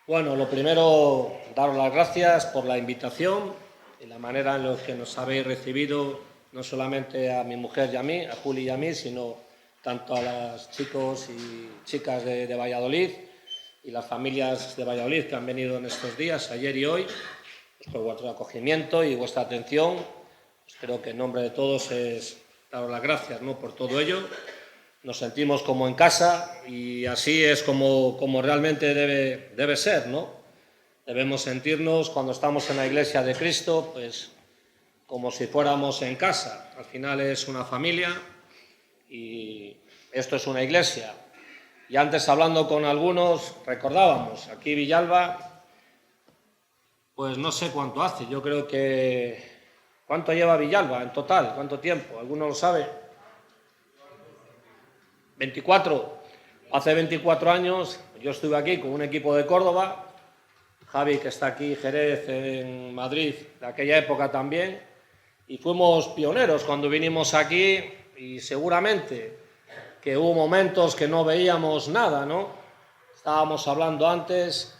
Bueno, lo primero, daros las gracias por la invitación y la manera en la que nos habéis recibido, no solamente a mi mujer y a mí, a Juli y a mí, sino tanto a los chicos y chicas de Valladolid y las familias de Valladolid que han venido en estos días, ayer y hoy, pues por vuestro acogimiento y vuestra atención. Pues creo que en nombre de todos es daros las gracias, ¿no?, por todo ello. Nos sentimos como en casa y así es como realmente debe ser, ¿no? Debemos sentirnos cuando estamos en la Iglesia de Cristo, pues como si fuéramos en casa. Al final es una familia y esto es una iglesia. Y antes, hablando con algunos, recordábamos, aquí Villalba, pues no sé cuánto hace, yo creo que... ¿Cuánto lleva Villalba en total? ¿Cuánto tiempo? ¿Alguno lo sabe? 24. Hace 24 años yo estuve aquí con un equipo de Córdoba, Javi, que está aquí, Jerez, en Madrid, de aquella época también, y fuimos pioneros cuando vinimos aquí y seguramente que hubo momentos que no veíamos nada, ¿no? Estábamos hablando antes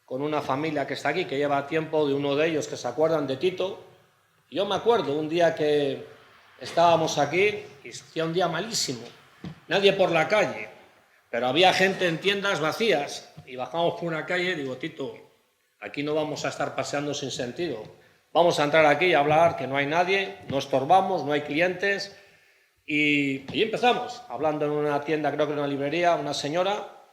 con una familia que está aquí, que lleva tiempo, de uno de ellos que se acuerdan de Tito. Y yo me acuerdo un día que estábamos aquí y hacía un día malísimo, nadie por la calle, pero había gente en tiendas vacías y bajamos por una calle y digo, Tito, aquí no vamos a estar paseando sin sentido, vamos a entrar aquí y hablar, que no hay nadie, no estorbamos, no hay clientes. Y allí empezamos, hablando en una tienda, creo que en una librería, una señora,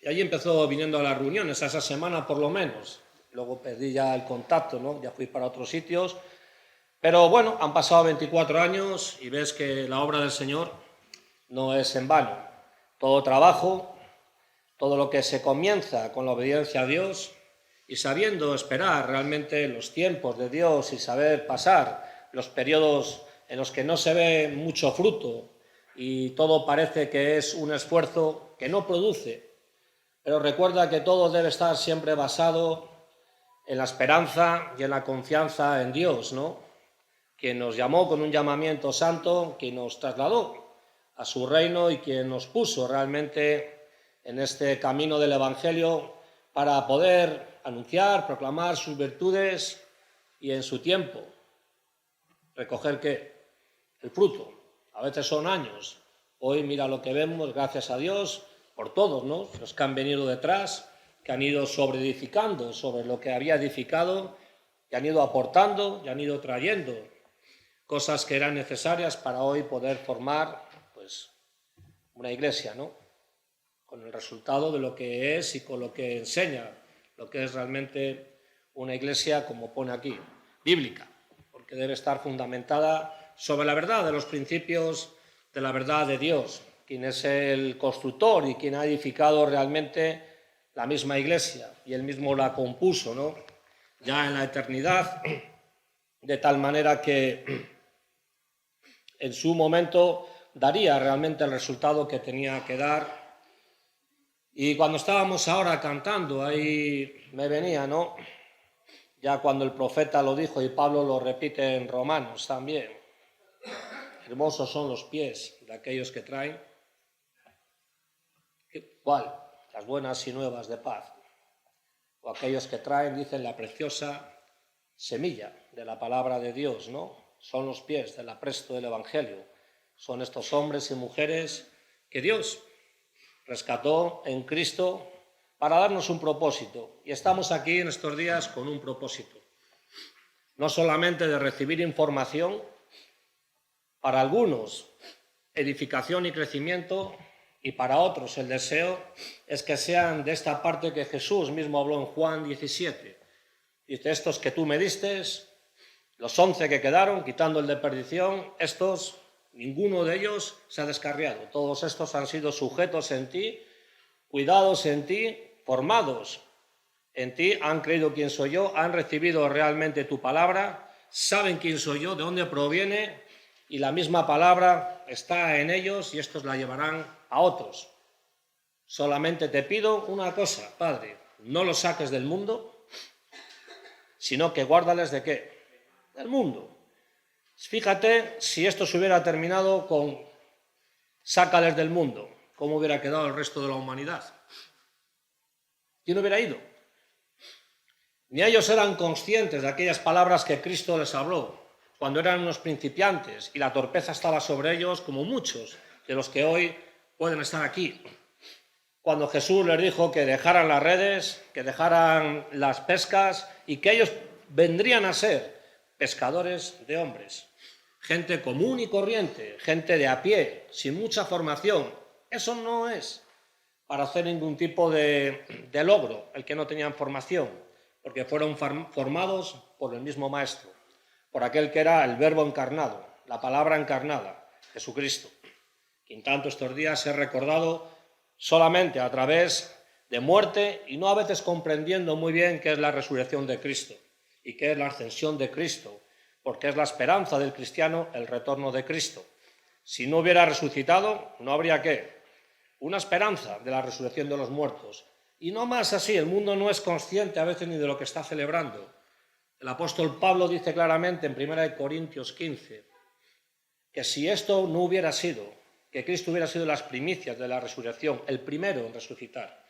y allí empezó viniendo a las reuniones, a esa semana por lo menos. Luego perdí ya el contacto, ¿no? Ya fui para otros sitios. Pero bueno, han pasado 24 años y ves que la obra del Señor no es en vano. Todo trabajo, todo lo que se comienza con la obediencia a Dios y sabiendo esperar realmente los tiempos de Dios y saber pasar los periodos en los que no se ve mucho fruto y todo parece que es un esfuerzo que no produce. Pero recuerda que todo debe estar siempre basado en la esperanza y en la confianza en Dios, ¿no?, quien nos llamó con un llamamiento santo, quien nos trasladó a su reino y quien nos puso realmente en este camino del Evangelio para poder anunciar, proclamar sus virtudes y en su tiempo recoger ¿qué? El fruto. A veces son años. Hoy mira lo que vemos, gracias a Dios, por todos, ¿no?, los que han venido detrás, que han ido sobreedificando sobre lo que había edificado, y han ido aportando y han ido trayendo cosas que eran necesarias para hoy poder formar, pues, una iglesia, ¿no?, con el resultado de lo que es y con lo que enseña, lo que es realmente una iglesia, como pone aquí, bíblica, porque debe estar fundamentada sobre la verdad de los principios de la verdad de Dios, quien es el constructor y quien ha edificado realmente la misma iglesia, y él mismo la compuso, ¿no?, ya en la eternidad, de tal manera que en su momento daría realmente el resultado que tenía que dar. Y cuando estábamos ahora cantando, ahí me venía, ¿no?, ya cuando el profeta lo dijo y Pablo lo repite en Romanos también, hermosos son los pies de aquellos que traen, ¿cuál? Las buenas y nuevas de paz. O aquellos que traen, dicen, la preciosa semilla de la palabra de Dios, ¿no? Son los pies del apresto del Evangelio. Son estos hombres y mujeres que Dios rescató en Cristo para darnos un propósito. Y estamos aquí en estos días con un propósito. No solamente de recibir información, para algunos edificación y crecimiento, y para otros el deseo es que sean de esta parte que Jesús mismo habló en Juan 17. Dice, estos que tú me diste, los 11 que quedaron, quitando el de perdición, estos, ninguno de ellos se ha descarriado. Todos estos han sido sujetos en ti, cuidados en ti, formados en ti, han creído quién soy yo, han recibido realmente tu palabra, saben quién soy yo, de dónde proviene, y la misma palabra está en ellos y estos la llevarán a otros. Solamente te pido una cosa, Padre, no los saques del mundo, sino que guárdales ¿de qué? Del mundo. Fíjate si esto se hubiera terminado con sácales del mundo, ¿cómo hubiera quedado el resto de la humanidad? ¿Quién hubiera ido? Ni ellos eran conscientes de aquellas palabras que Cristo les habló cuando eran unos principiantes y la torpeza estaba sobre ellos, como muchos de los que hoy pueden estar aquí. Cuando Jesús les dijo que dejaran las redes, que dejaran las pescas y que ellos vendrían a ser pescadores de hombres. Gente común y corriente, gente de a pie, sin mucha formación. Eso no es para hacer ningún tipo de logro, el que no tenían formación, porque fueron formados por el mismo Maestro, por aquel que era el Verbo encarnado, la palabra encarnada, Jesucristo, quien tanto estos días es recordado solamente a través de muerte y no a veces comprendiendo muy bien qué es la resurrección de Cristo y qué es la ascensión de Cristo, porque es la esperanza del cristiano el retorno de Cristo. Si no hubiera resucitado, no habría qué, una esperanza de la resurrección de los muertos. Y no más así, el mundo no es consciente a veces ni de lo que está celebrando. El apóstol Pablo dice claramente en 1 Corintios 15 que si esto no hubiera sido, que Cristo hubiera sido las primicias de la resurrección, el primero en resucitar,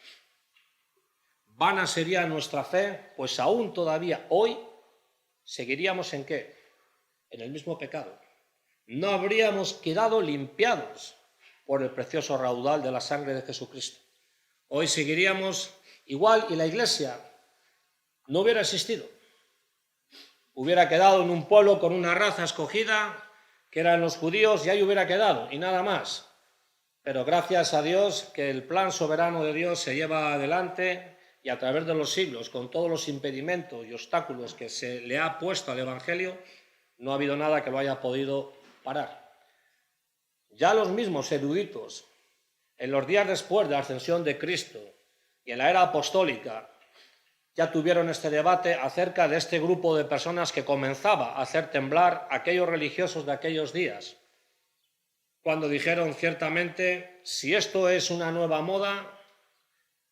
vana sería nuestra fe, pues aún todavía hoy seguiríamos ¿en qué? En el mismo pecado. No habríamos quedado limpiados por el precioso raudal de la sangre de Jesucristo. Hoy seguiríamos igual y la Iglesia no hubiera existido. Hubiera quedado en un pueblo con una raza escogida, que eran los judíos, y ahí hubiera quedado, y nada más. Pero gracias a Dios que el plan soberano de Dios se lleva adelante y a través de los siglos, con todos los impedimentos y obstáculos que se le ha puesto al Evangelio, no ha habido nada que lo haya podido parar. Ya los mismos eruditos, en los días después de la ascensión de Cristo y en la era apostólica, ya tuvieron este debate acerca de este grupo de personas que comenzaba a hacer temblar a aquellos religiosos de aquellos días, cuando dijeron ciertamente, si esto es una nueva moda,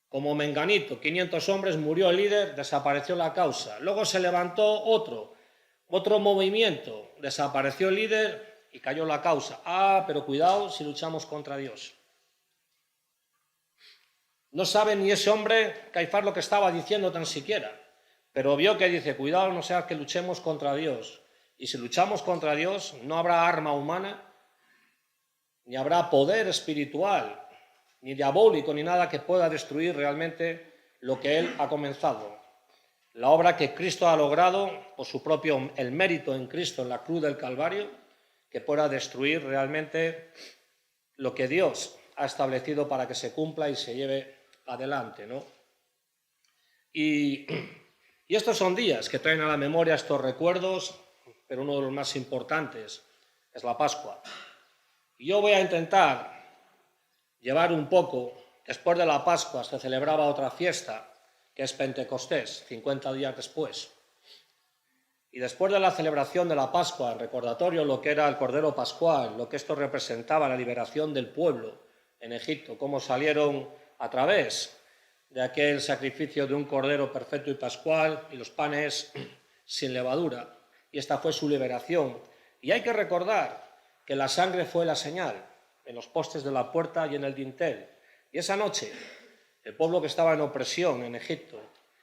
como Menganito, 500 hombres, murió el líder, desapareció la causa. Luego se levantó otro movimiento, desapareció el líder y cayó la causa. Pero cuidado si luchamos contra Dios. No sabe ni ese hombre, Caifás, lo que estaba diciendo tan siquiera, pero vio que dice, cuidado, no sea que luchemos contra Dios. Y si luchamos contra Dios, no habrá arma humana, ni habrá poder espiritual, ni diabólico, ni nada que pueda destruir realmente lo que Él ha comenzado. La obra que Cristo ha logrado por su propio, el mérito en Cristo en la cruz del Calvario, que pueda destruir realmente lo que Dios ha establecido para que se cumpla y se lleve adelante, ¿no? Y estos son días que traen a la memoria estos recuerdos, pero uno de los más importantes es la Pascua. Y yo voy a intentar llevar un poco, después de la Pascua se celebraba otra fiesta, que es Pentecostés, 50 días después. Y después de la celebración de la Pascua, el recordatorio, lo que era el Cordero Pascual, lo que esto representaba, la liberación del pueblo en Egipto, cómo salieron a través de aquel sacrificio de un Cordero perfecto y pascual y los panes sin levadura. Y esta fue su liberación. Y hay que recordar que la sangre fue la señal en los postes de la puerta y en el dintel. Y esa noche, el pueblo que estaba en opresión en Egipto,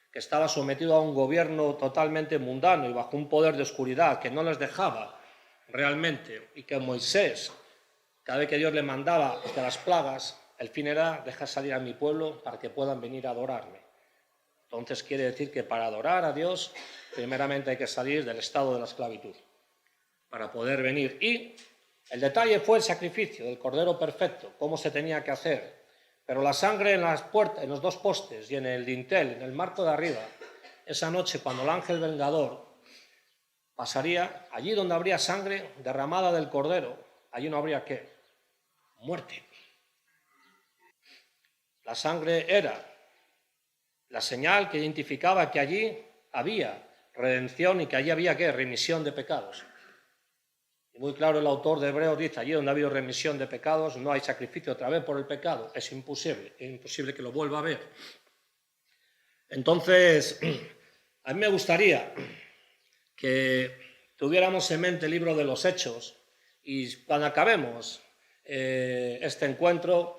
que estaba sometido a un gobierno totalmente mundano y bajo un poder de oscuridad que no les dejaba realmente, y que Moisés, cada vez que Dios le mandaba hacia las plagas, el fin era dejar salir a mi pueblo para que puedan venir a adorarme. Entonces quiere decir que para adorar a Dios, primeramente hay que salir del estado de la esclavitud, para poder venir. Y el detalle fue el sacrificio del Cordero perfecto, cómo se tenía que hacer. Pero la sangre en las puertas, en los dos postes y en el dintel, en el marco de arriba, esa noche cuando el ángel vengador pasaría, allí donde habría sangre derramada del Cordero, allí no habría ¿qué? Muerte. La sangre era la señal que identificaba que allí había redención y que allí había ¿qué? Remisión de pecados. Y muy claro el autor de Hebreos dice, allí donde ha habido remisión de pecados no hay sacrificio otra vez por el pecado. Es imposible que lo vuelva a ver. Entonces, a mí me gustaría que tuviéramos en mente el libro de los Hechos y cuando acabemos este encuentro,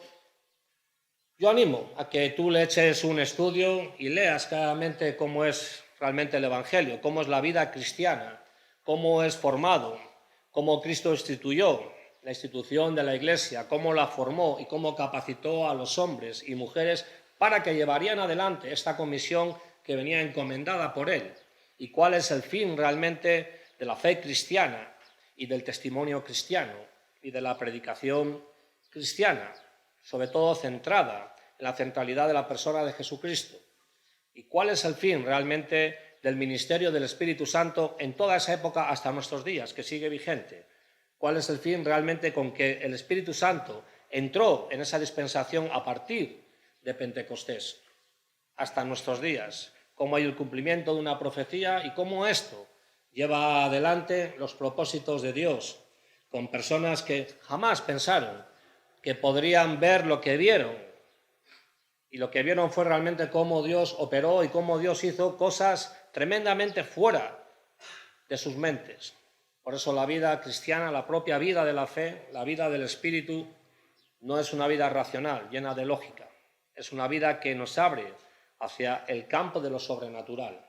yo animo a que tú le eches un estudio y leas claramente cómo es realmente el Evangelio, cómo es la vida cristiana, cómo es formado, cómo Cristo instituyó la institución de la Iglesia, cómo la formó y cómo capacitó a los hombres y mujeres para que llevarían adelante esta comisión que venía encomendada por él, y cuál es el fin realmente de la fe cristiana y del testimonio cristiano y de la predicación cristiana, sobre todo centrada en la centralidad de la persona de Jesucristo. ¿Y cuál es el fin realmente del ministerio del Espíritu Santo en toda esa época hasta nuestros días, que sigue vigente? ¿Cuál es el fin realmente con que el Espíritu Santo entró en esa dispensación a partir de Pentecostés hasta nuestros días? ¿Cómo hay el cumplimiento de una profecía y cómo esto lleva adelante los propósitos de Dios con personas que jamás pensaron que podrían ver lo que vieron? Y lo que vieron fue realmente cómo Dios operó y cómo Dios hizo cosas tremendamente fuera de sus mentes. Por eso la vida cristiana, la propia vida de la fe, la vida del Espíritu, no es una vida racional, llena de lógica. Es una vida que nos abre hacia el campo de lo sobrenatural.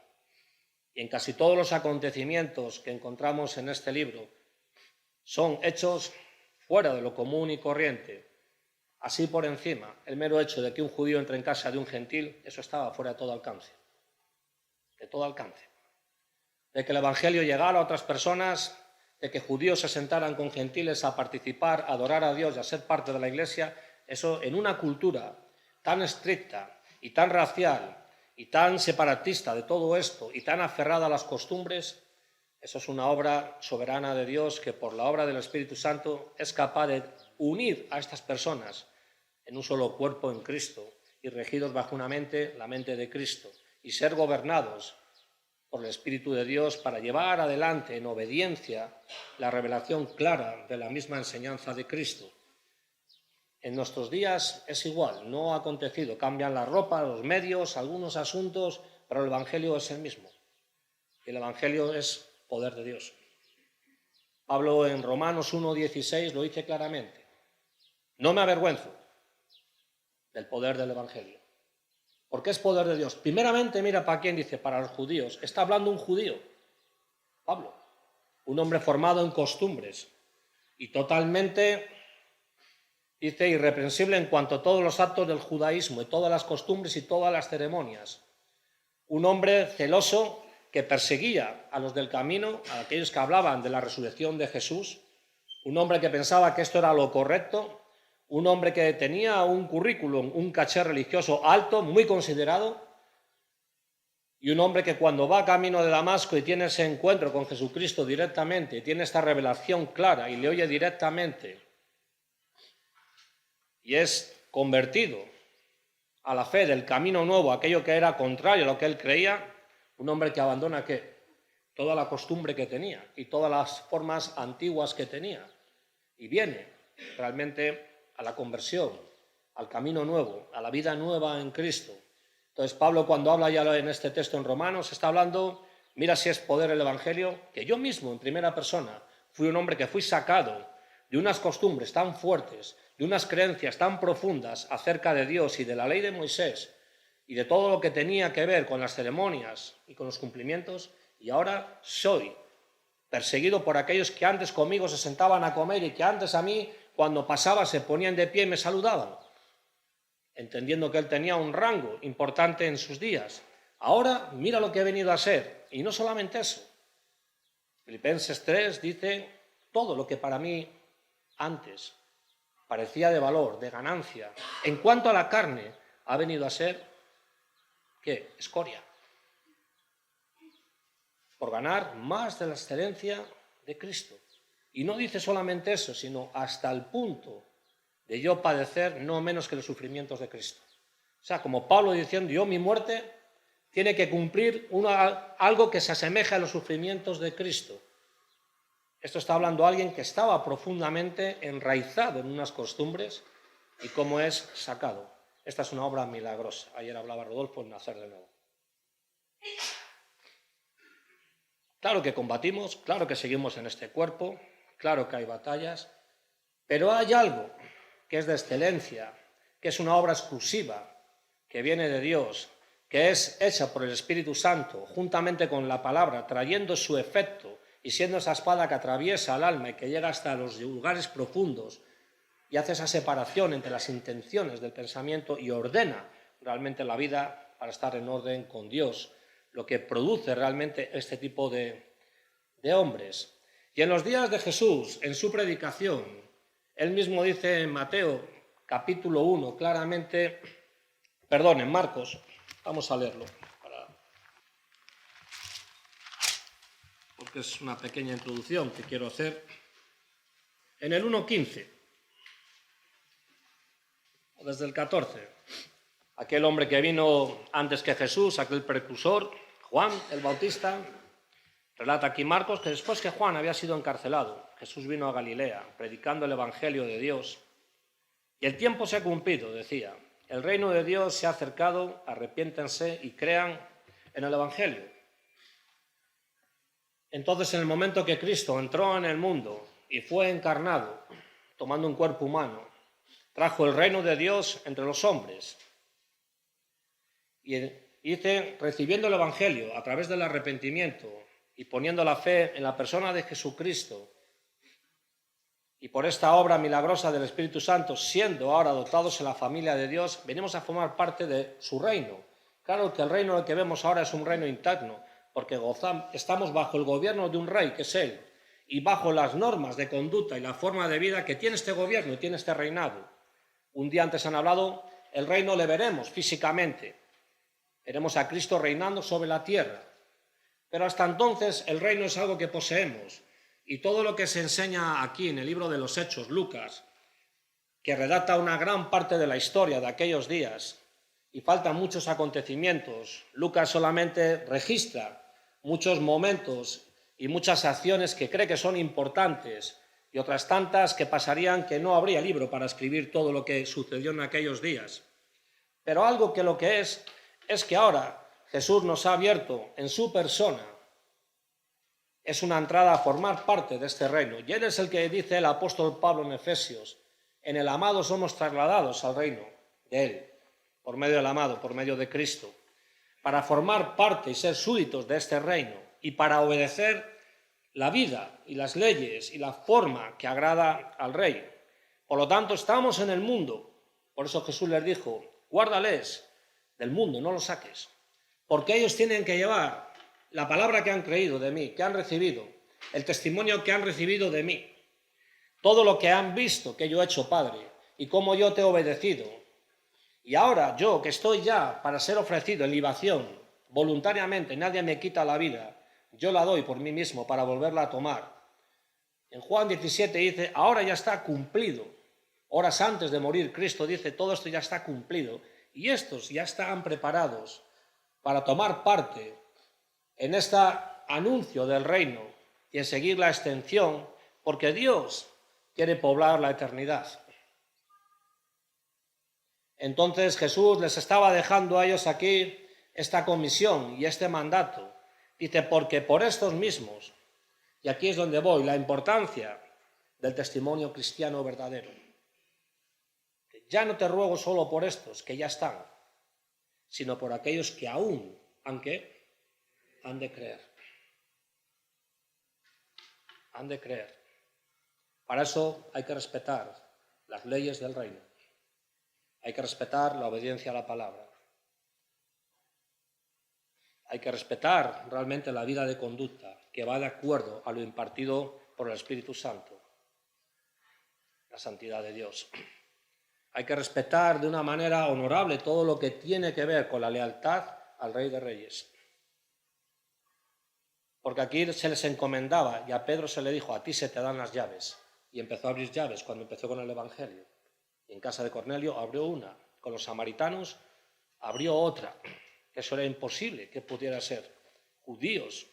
Y en casi todos los acontecimientos que encontramos en este libro son hechos fuera de lo común y corriente. Así por encima, el mero hecho de que un judío entre en casa de un gentil, eso estaba fuera de todo alcance. De todo alcance. De que el Evangelio llegara a otras personas, de que judíos se sentaran con gentiles a participar, a adorar a Dios y a ser parte de la Iglesia, eso en una cultura tan estricta y tan racial y tan separatista de todo esto y tan aferrada a las costumbres, eso es una obra soberana de Dios que por la obra del Espíritu Santo es capaz de unir a estas personas en un solo cuerpo en Cristo y regidos bajo una mente, la mente de Cristo, y ser gobernados por el Espíritu de Dios para llevar adelante en obediencia la revelación clara de la misma enseñanza de Cristo. En nuestros días es igual, no ha acontecido, cambian la ropa, los medios, algunos asuntos, pero el Evangelio es el mismo. Y el Evangelio es poder de Dios. Pablo en Romanos 1:16 lo dice claramente. No me avergüenzo del poder del Evangelio. ¿Por qué es poder de Dios? Primeramente, mira para quién dice, para los judíos. Está hablando un judío, Pablo, un hombre formado en costumbres y totalmente, dice, irreprensible en cuanto a todos los actos del judaísmo y todas las costumbres y todas las ceremonias. Un hombre celoso que perseguía a los del camino, a aquellos que hablaban de la resurrección de Jesús, un hombre que pensaba que esto era lo correcto, un hombre que tenía un currículum, un caché religioso alto, muy considerado, y un hombre que cuando va camino de Damasco y tiene ese encuentro con Jesucristo directamente, y tiene esta revelación clara y le oye directamente, y es convertido a la fe del camino nuevo, aquello que era contrario a lo que él creía, un hombre que abandona ¿qué? Toda la costumbre que tenía y todas las formas antiguas que tenía, y viene realmente a la conversión, al camino nuevo, a la vida nueva en Cristo. Entonces Pablo, cuando habla ya en este texto en Romanos, está hablando, mira si es poder el Evangelio, que yo mismo en primera persona fui un hombre que fui sacado de unas costumbres tan fuertes, de unas creencias tan profundas acerca de Dios y de la ley de Moisés y de todo lo que tenía que ver con las ceremonias y con los cumplimientos, y ahora soy perseguido por aquellos que antes conmigo se sentaban a comer y que antes a mí, cuando pasaba, se ponían de pie y me saludaban, entendiendo que él tenía un rango importante en sus días. Ahora mira lo que he venido a ser, y no solamente eso. Filipenses 3 dice, todo lo que para mí antes parecía de valor, de ganancia, en cuanto a la carne, ha venido a ser, ¿qué? Escoria. Por ganar más de la excelencia de Cristo. Y no dice solamente eso, sino hasta el punto de yo padecer no menos que los sufrimientos de Cristo. O sea, como Pablo diciendo, yo mi muerte tiene que cumplir algo que se asemeja a los sufrimientos de Cristo. Esto está hablando alguien que estaba profundamente enraizado en unas costumbres y cómo es sacado. Esta es una obra milagrosa. Ayer hablaba Rodolfo en Nacer de Nuevo. Claro que combatimos, claro que seguimos en este cuerpo, claro que hay batallas, pero hay algo que es de excelencia, que es una obra exclusiva, que viene de Dios, que es hecha por el Espíritu Santo, juntamente con la palabra, trayendo su efecto y siendo esa espada que atraviesa el alma y que llega hasta los lugares profundos y hace esa separación entre las intenciones del pensamiento y ordena realmente la vida para estar en orden con Dios, lo que produce realmente este tipo de hombres. Y en los días de Jesús, en su predicación, él mismo dice en Mateo capítulo 1 claramente, perdón, en Marcos, vamos a leerlo, porque es una pequeña introducción que quiero hacer. En el 1:15, o desde el 14, aquel hombre que vino antes que Jesús, aquel precursor, Juan el Bautista, relata aquí Marcos que después que Juan había sido encarcelado, Jesús vino a Galilea predicando el Evangelio de Dios. Y el tiempo se ha cumplido, decía. El reino de Dios se ha acercado, arrepiéntense y crean en el Evangelio. Entonces, en el momento que Cristo entró en el mundo y fue encarnado, tomando un cuerpo humano, trajo el reino de Dios entre los hombres. Y dice, recibiendo el Evangelio a través del arrepentimiento y poniendo la fe en la persona de Jesucristo, y por esta obra milagrosa del Espíritu Santo, siendo ahora dotados en la familia de Dios, venimos a formar parte de su reino. Claro que el reino que vemos ahora es un reino interno, porque estamos bajo el gobierno de un rey, que es Él, y bajo las normas de conducta y la forma de vida que tiene este gobierno y tiene este reinado. Un día antes han hablado, el reino le veremos físicamente. Veremos a Cristo reinando sobre la tierra. Pero hasta entonces el reino es algo que poseemos. Y todo lo que se enseña aquí en el libro de los Hechos, Lucas, que redacta una gran parte de la historia de aquellos días, y faltan muchos acontecimientos, Lucas solamente registra muchos momentos y muchas acciones que cree que son importantes y otras tantas que pasarían que no habría libro para escribir todo lo que sucedió en aquellos días. Pero algo que lo que es que ahora Jesús nos ha abierto en su persona. Es una entrada a formar parte de este reino. Y él es el que dice el apóstol Pablo en Efesios, en el amado somos trasladados al reino de él, por medio del amado, por medio de Cristo, para formar parte y ser súbditos de este reino y para obedecer la vida y las leyes y la forma que agrada al rey. Por lo tanto, estamos en el mundo. Por eso Jesús les dijo, guárdales del mundo, no los saques, porque ellos tienen que llevar la palabra que han creído de mí, que han recibido, el testimonio que han recibido de mí, todo lo que han visto que yo he hecho, Padre, y cómo yo te he obedecido. Y ahora yo, que estoy ya para ser ofrecido en libación, voluntariamente, nadie me quita la vida, yo la doy por mí mismo para volverla a tomar. En Juan 17 dice, ahora ya está cumplido. Horas antes de morir, Cristo dice, todo esto ya está cumplido. Y estos ya están preparados para tomar parte en este anuncio del reino y en seguir la extensión, porque Dios quiere poblar la eternidad. Entonces Jesús les estaba dejando a ellos aquí esta comisión y este mandato. Dice, porque por estos mismos, y aquí es donde voy, la importancia del testimonio cristiano verdadero. Ya no te ruego solo por estos que ya están, sino por aquellos que aún han de creer. Han de creer. Para eso hay que respetar las leyes del reino. Hay que respetar la obediencia a la palabra. Hay que respetar realmente la vida de conducta que va de acuerdo a lo impartido por el Espíritu Santo, la santidad de Dios. Hay que respetar de una manera honorable todo lo que tiene que ver con la lealtad al Rey de Reyes. Porque aquí se les encomendaba y a Pedro se le dijo, a ti se te dan las llaves. Y empezó a abrir llaves cuando empezó con el Evangelio. Y en casa de Cornelio abrió una. Con los samaritanos abrió otra. Eso era imposible que pudiera ser. Judíos,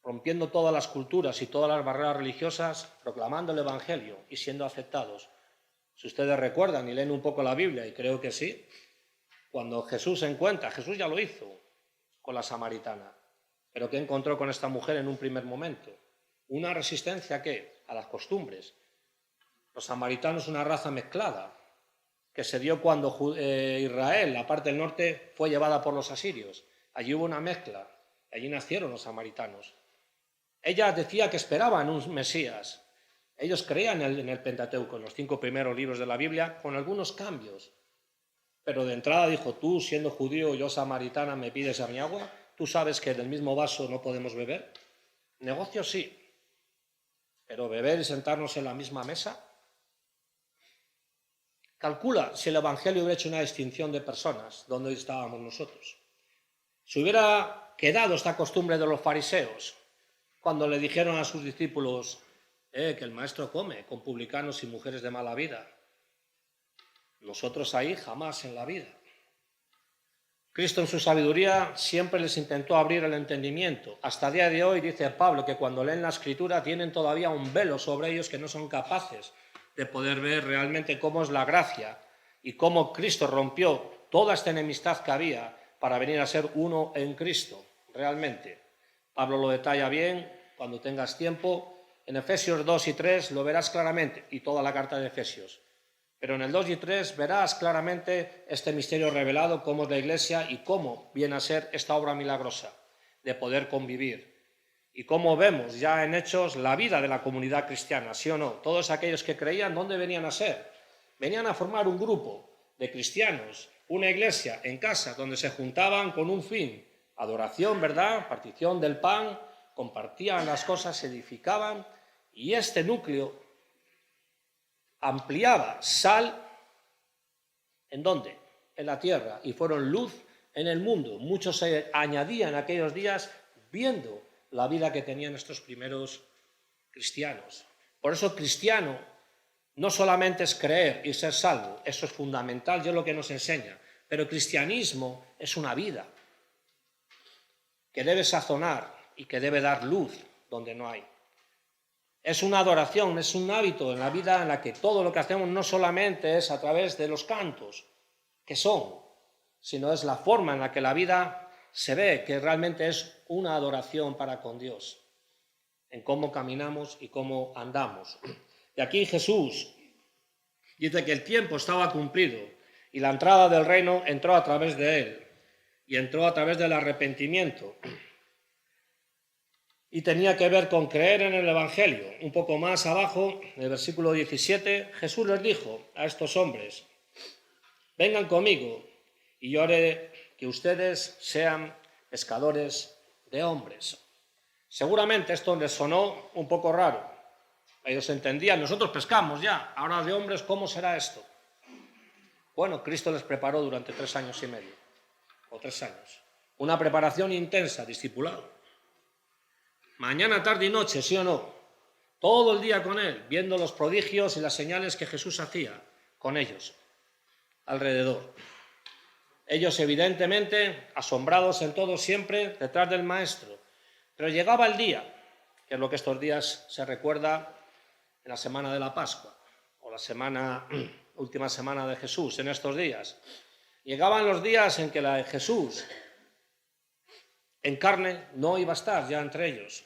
rompiendo todas las culturas y todas las barreras religiosas, proclamando el Evangelio y siendo aceptados. Si ustedes recuerdan y leen un poco la Biblia, y creo que sí, cuando Jesús se encuentra, Jesús ya lo hizo con la samaritana. Pero ¿qué encontró con esta mujer en un primer momento? Una resistencia, ¿a qué? A las costumbres. Los samaritanos, una raza mezclada, que se dio cuando Israel, la parte del norte, fue llevada por los asirios. Allí hubo una mezcla, allí nacieron los samaritanos. Ella decía que esperaban un Mesías. Ellos creían en el Pentateuco, en los 5 primeros libros de la Biblia, con algunos cambios. Pero de entrada dijo, tú siendo judío, yo samaritana, me pides a mi agua. ¿Tú sabes que del mismo vaso no podemos beber? Negocios sí, pero beber y sentarnos en la misma mesa. Calcula si el Evangelio hubiera hecho una distinción de personas, donde estábamos nosotros. Si hubiera quedado esta costumbre de los fariseos, cuando le dijeron a sus discípulos que el maestro come con publicanos y mujeres de mala vida. Nosotros ahí jamás en la vida. Cristo en su sabiduría siempre les intentó abrir el entendimiento. Hasta el día de hoy dice Pablo que cuando leen la Escritura tienen todavía un velo sobre ellos que no son capaces de poder ver realmente cómo es la gracia y cómo Cristo rompió toda esta enemistad que había para venir a ser uno en Cristo, realmente. Pablo lo detalla bien, cuando tengas tiempo, en Efesios 2 y 3 lo verás claramente, y toda la carta de Efesios. Pero en el 2 y 3 verás claramente este misterio revelado, cómo es la Iglesia y cómo viene a ser esta obra milagrosa de poder convivir. Y cómo vemos ya en Hechos la vida de la comunidad cristiana, ¿sí o no? Todos aquellos que creían, ¿dónde venían a ser? Venían a formar un grupo de cristianos, una iglesia en casa donde se juntaban con un fin, adoración, ¿verdad? Partición del pan, compartían las cosas, se edificaban, y este núcleo ampliaba sal, ¿en dónde? En la tierra, y fueron luz en el mundo. Muchos se añadían aquellos días viendo la vida que tenían estos primeros cristianos. Por eso cristiano no solamente es creer y ser salvo, eso es fundamental, y es lo que nos enseña, pero cristianismo es una vida que debe sazonar y que debe dar luz donde no hay. Es una adoración, es un hábito en la vida en la que todo lo que hacemos no solamente es a través de los cantos, que son, sino es la forma en la que la vida se ve, que realmente es una adoración para con Dios, en cómo caminamos y cómo andamos. Y aquí Jesús dice que el tiempo estaba cumplido y la entrada del reino entró a través de él y entró a través del arrepentimiento. Y tenía que ver con creer en el Evangelio. Un poco más abajo, en el versículo 17, Jesús les dijo a estos hombres, vengan conmigo y yo haré que ustedes sean pescadores de hombres. Seguramente esto les sonó un poco raro. Ellos entendían, nosotros pescamos ya, ahora de hombres, ¿cómo será esto? Bueno, Cristo les preparó durante 3 años y medio, o 3 años. Una preparación intensa, discipulado. Mañana, tarde y noche, ¿sí o no? Todo el día con él, viendo los prodigios y las señales que Jesús hacía con ellos, alrededor. Ellos, evidentemente, asombrados en todo, siempre detrás del Maestro. Pero llegaba el día, que es lo que estos días se recuerda en la semana de la Pascua, o la última semana de Jesús, en estos días. Llegaban los días en que la de Jesús en carne no iba a estar ya entre ellos.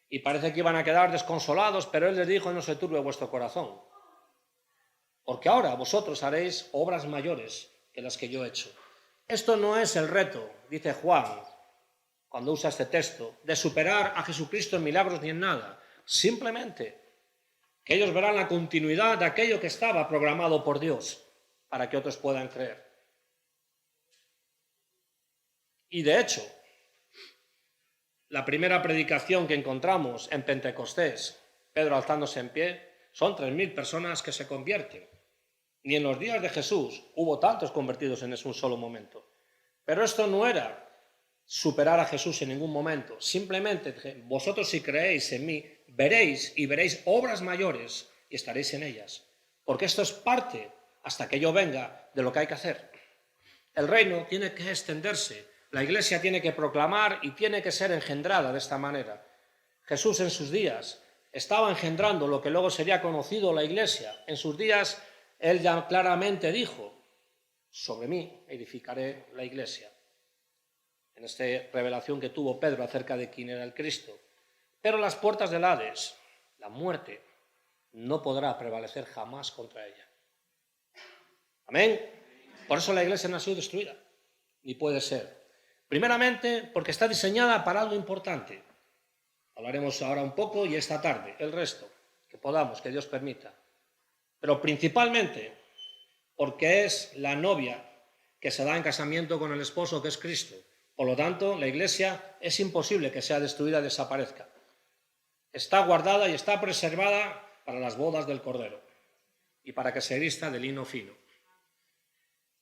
Y parece que iban a quedar desconsolados, pero él les dijo, no se turbe vuestro corazón, porque ahora vosotros haréis obras mayores que las que yo he hecho. Esto no es el reto, dice Juan, cuando usa este texto, de superar a Jesucristo en milagros ni en nada. Simplemente que ellos verán la continuidad de aquello que estaba programado por Dios para que otros puedan creer. Y de hecho, la primera predicación que encontramos en Pentecostés, Pedro alzándose en pie, son 3.000 personas que se convierten. Ni en los días de Jesús hubo tantos convertidos en un solo momento. Pero esto no era superar a Jesús en ningún momento. Simplemente, vosotros si creéis en mí, veréis obras mayores y estaréis en ellas. Porque esto es parte, hasta que yo venga, de lo que hay que hacer. El reino tiene que extenderse. La iglesia tiene que proclamar y tiene que ser engendrada de esta manera. Jesús en sus días estaba engendrando lo que luego sería conocido la iglesia. En sus días él ya claramente dijo, sobre mí edificaré la iglesia. En esta revelación que tuvo Pedro acerca de quién era el Cristo. Pero las puertas del Hades, la muerte, no podrá prevalecer jamás contra ella. Amén. Por eso la iglesia no ha sido destruida, ni puede ser. Primeramente, porque está diseñada para algo importante. Hablaremos ahora un poco y esta tarde, el resto, que podamos, que Dios permita. Pero principalmente porque es la novia que se da en casamiento con el esposo, que es Cristo. Por lo tanto, la iglesia es imposible que sea destruida, desaparezca. Está guardada y está preservada para las bodas del Cordero y para que se vista de lino fino.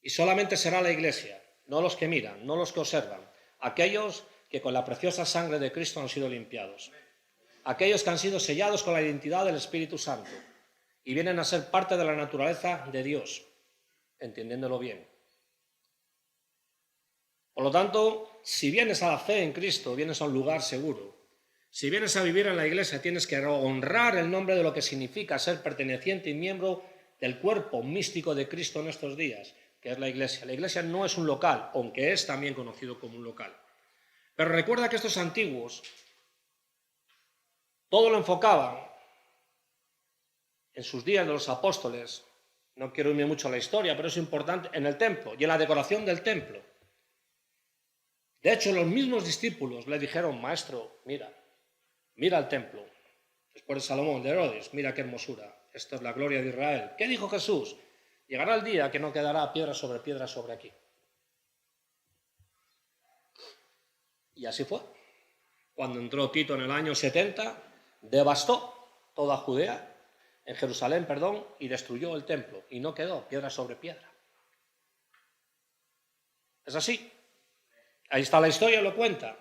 Y solamente será la iglesia, no los que miran, no los que observan, aquellos que con la preciosa sangre de Cristo han sido limpiados, aquellos que han sido sellados con la identidad del Espíritu Santo y vienen a ser parte de la naturaleza de Dios, entendiéndolo bien. Por lo tanto, si vienes a la fe en Cristo, vienes a un lugar seguro. Si vienes a vivir en la iglesia, tienes que honrar el nombre de lo que significa ser perteneciente y miembro del cuerpo místico de Cristo en estos días, que es la iglesia. La iglesia no es un local, aunque es también conocido como un local. Pero recuerda que estos antiguos todo lo enfocaban en sus días de los apóstoles. No quiero irme mucho a la historia, pero es importante, en el templo y en la decoración del templo. De hecho, los mismos discípulos le dijeron: maestro, mira el templo. Después de Salomón, de Herodes, mira qué hermosura. Esto es la gloria de Israel. ¿Qué dijo Jesús? Llegará el día que no quedará piedra sobre aquí. Y así fue. Cuando entró Tito en el año 70, devastó toda Judea, en Jerusalén, y destruyó el templo. Y no quedó piedra sobre piedra. Es así. Ahí está la historia, lo cuenta.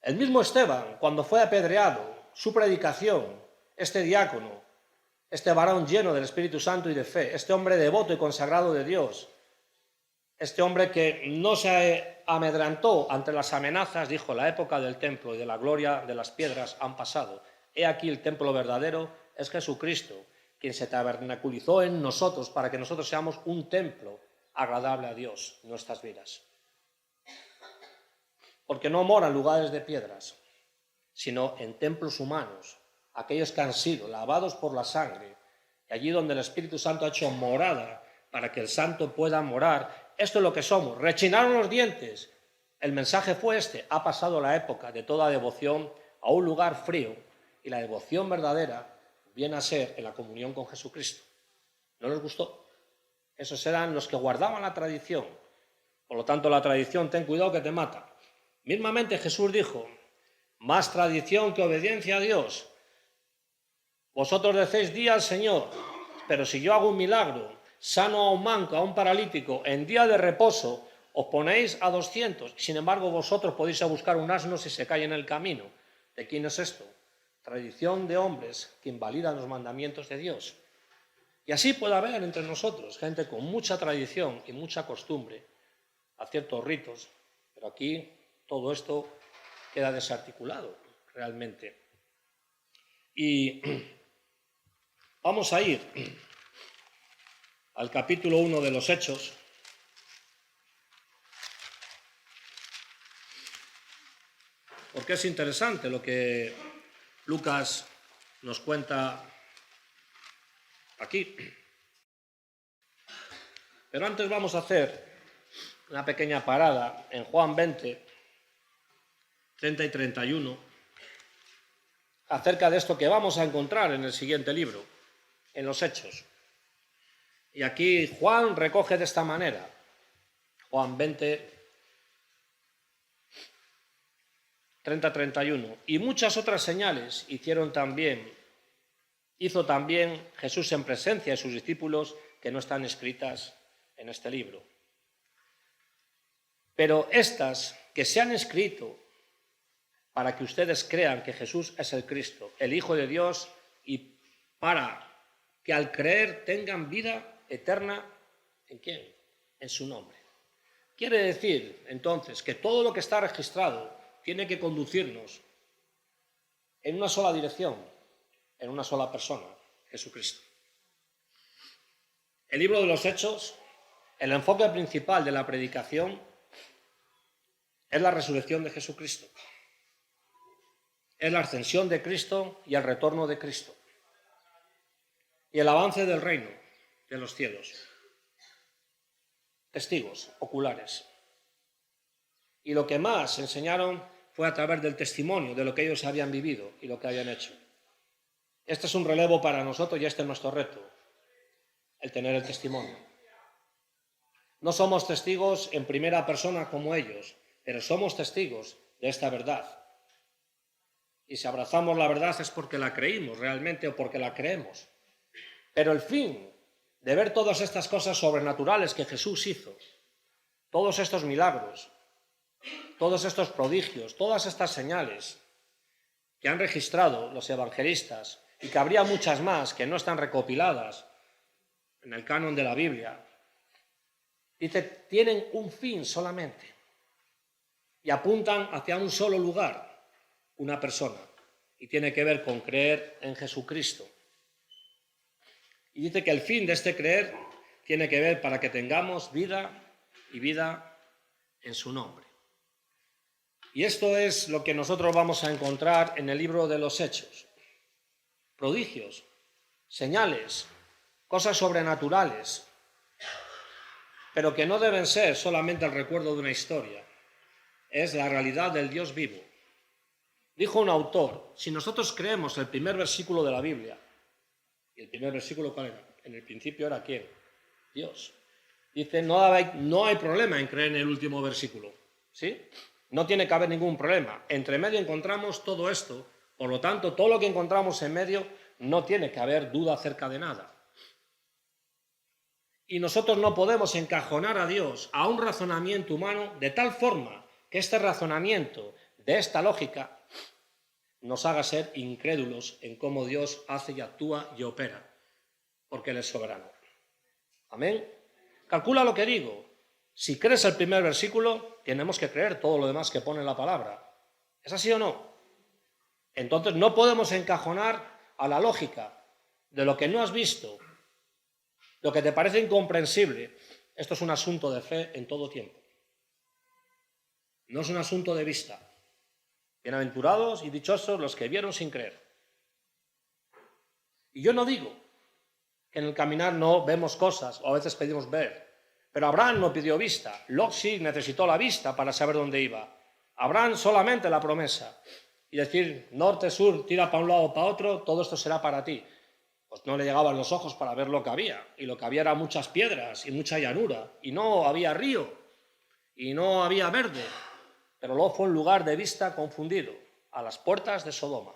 El mismo Esteban, cuando fue apedreado, su predicación, este diácono, este varón lleno del Espíritu Santo y de fe, este hombre devoto y consagrado de Dios, este hombre que no se amedrantó ante las amenazas, dijo: la época del templo y de la gloria de las piedras han pasado. He aquí el templo verdadero es Jesucristo, quien se tabernaculizó en nosotros para que nosotros seamos un templo agradable a Dios en nuestras vidas. Porque no mora en lugares de piedras, sino en templos humanos, aquellos que han sido lavados por la sangre, y allí donde el Espíritu Santo ha hecho morada para que el santo pueda morar. Esto es lo que somos. Rechinaron los dientes. El mensaje fue este: ha pasado la época de toda devoción a un lugar frío, y la devoción verdadera viene a ser en la comunión con Jesucristo. ¿No les gustó? Esos eran los que guardaban la tradición. Por lo tanto, la tradición, ten cuidado que te mata. Mismamente Jesús dijo: más tradición que obediencia a Dios. Vosotros decís: día al Señor, pero si yo hago un milagro, sano a un manco, a un paralítico, en día de reposo, os ponéis a 200. Sin embargo, vosotros podéis ir a buscar un asno si se cae en el camino. ¿De quién es esto? Tradición de hombres que invalidan los mandamientos de Dios. Y así puede haber entre nosotros gente con mucha tradición y mucha costumbre a ciertos ritos, pero aquí todo esto queda desarticulado realmente. Y vamos a ir al capítulo 1 de los Hechos. Porque es interesante lo que Lucas nos cuenta aquí. Pero antes vamos a hacer una pequeña parada en Juan 20, 30 y 31, acerca de esto que vamos a encontrar en el siguiente libro, en los Hechos. Y aquí Juan recoge de esta manera, Juan 20, 30, 31. Y muchas otras señales hizo también Jesús en presencia de sus discípulos, que no están escritas en este libro. Pero estas que se han escrito para que ustedes crean que Jesús es el Cristo, el Hijo de Dios, y para que al creer tengan vida eterna. ¿En quién? En su nombre. Quiere decir, entonces, que todo lo que está registrado tiene que conducirnos en una sola dirección, en una sola persona, Jesucristo. El libro de los Hechos, el enfoque principal de la predicación es la resurrección de Jesucristo. Es la ascensión de Cristo y el retorno de Cristo. Y el avance del reino de los cielos. Testigos oculares. Y lo que más enseñaron fue a través del testimonio de lo que ellos habían vivido y lo que habían hecho. Este es un relevo para nosotros y este es nuestro reto, el tener el testimonio. No somos testigos en primera persona como ellos, pero somos testigos de esta verdad. Y si abrazamos la verdad es porque la creímos realmente o porque la creemos. Pero el fin de ver todas estas cosas sobrenaturales que Jesús hizo, todos estos milagros, todos estos prodigios, todas estas señales que han registrado los evangelistas y que habría muchas más que no están recopiladas en el canon de la Biblia, dice, tienen un fin solamente y apuntan hacia un solo lugar, una persona, y tiene que ver con creer en Jesucristo. Y dice que el fin de este creer tiene que ver para que tengamos vida y vida en su nombre. Y esto es lo que nosotros vamos a encontrar en el libro de los Hechos. Prodigios, señales, cosas sobrenaturales, pero que no deben ser solamente el recuerdo de una historia. Es la realidad del Dios vivo. Dijo un autor, si nosotros creemos el primer versículo de la Biblia, ¿y el primer versículo cuál era? En el principio era ¿quién? Dios. Dice, no hay problema en creer en el último versículo, ¿sí? No tiene que haber ningún problema. Entre medio encontramos todo esto, por lo tanto, todo lo que encontramos en medio no tiene que haber duda acerca de nada. Y nosotros no podemos encajonar a Dios a un razonamiento humano de tal forma que este razonamiento de esta lógica nos haga ser incrédulos en cómo Dios hace y actúa y opera, porque Él es soberano. Amén. Calcula lo que digo. Si crees el primer versículo, tenemos que creer todo lo demás que pone en la palabra. ¿Es así o no? Entonces no podemos encajonar a la lógica de lo que no has visto, lo que te parece incomprensible. Esto es un asunto de fe en todo tiempo. No es un asunto de vista. Bienaventurados y dichosos los que vieron sin creer. Y yo no digo que en el caminar no vemos cosas, o a veces pedimos ver, pero Abraham no pidió vista. Lot sí necesitó la vista para saber dónde iba. Abraham solamente la promesa. Y decir, norte, sur, tira para un lado o para otro, todo esto será para ti. Pues no le llegaban los ojos para ver lo que había. Y lo que había eran muchas piedras y mucha llanura. Y no había río. Y no había verde. Pero luego fue un lugar de vista confundido, a las puertas de Sodoma.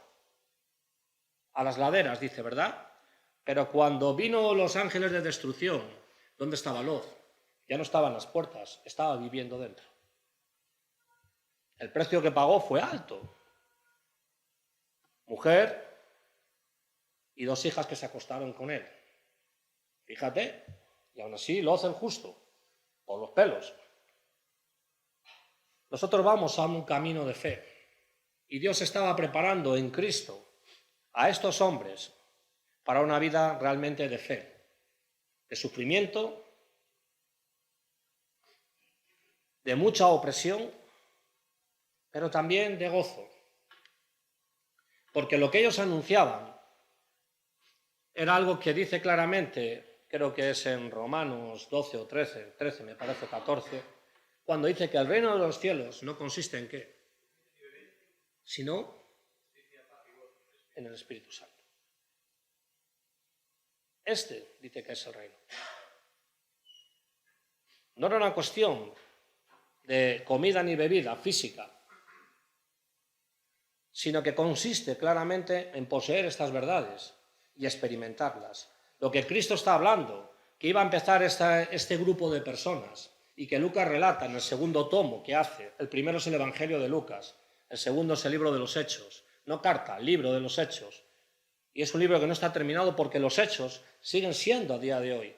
A las laderas, dice, ¿verdad? Pero cuando vino los ángeles de destrucción, ¿dónde estaba Lot? Ya no estaba en las puertas, estaba viviendo dentro. El precio que pagó fue alto. Mujer y 2 hijas que se acostaron con él. Fíjate, y aún así Lot el justo, por los pelos. Nosotros vamos a un camino de fe y Dios estaba preparando en Cristo a estos hombres para una vida realmente de fe, de sufrimiento, de mucha opresión, pero también de gozo. Porque lo que ellos anunciaban era algo que dice claramente, creo que es en Romanos 12 o 13 me parece 14, cuando dice que el reino de los cielos no consiste en qué, sino en el Espíritu Santo. Este dice que es el reino. No era una cuestión de comida ni bebida física, sino que consiste claramente en poseer estas verdades y experimentarlas. Lo que Cristo está hablando, que iba a empezar este grupo de personas y que Lucas relata en el segundo tomo que hace. El primero es el Evangelio de Lucas, el segundo es el libro de los Hechos, no carta, libro de los Hechos. Y es un libro que no está terminado porque los hechos siguen siendo a día de hoy.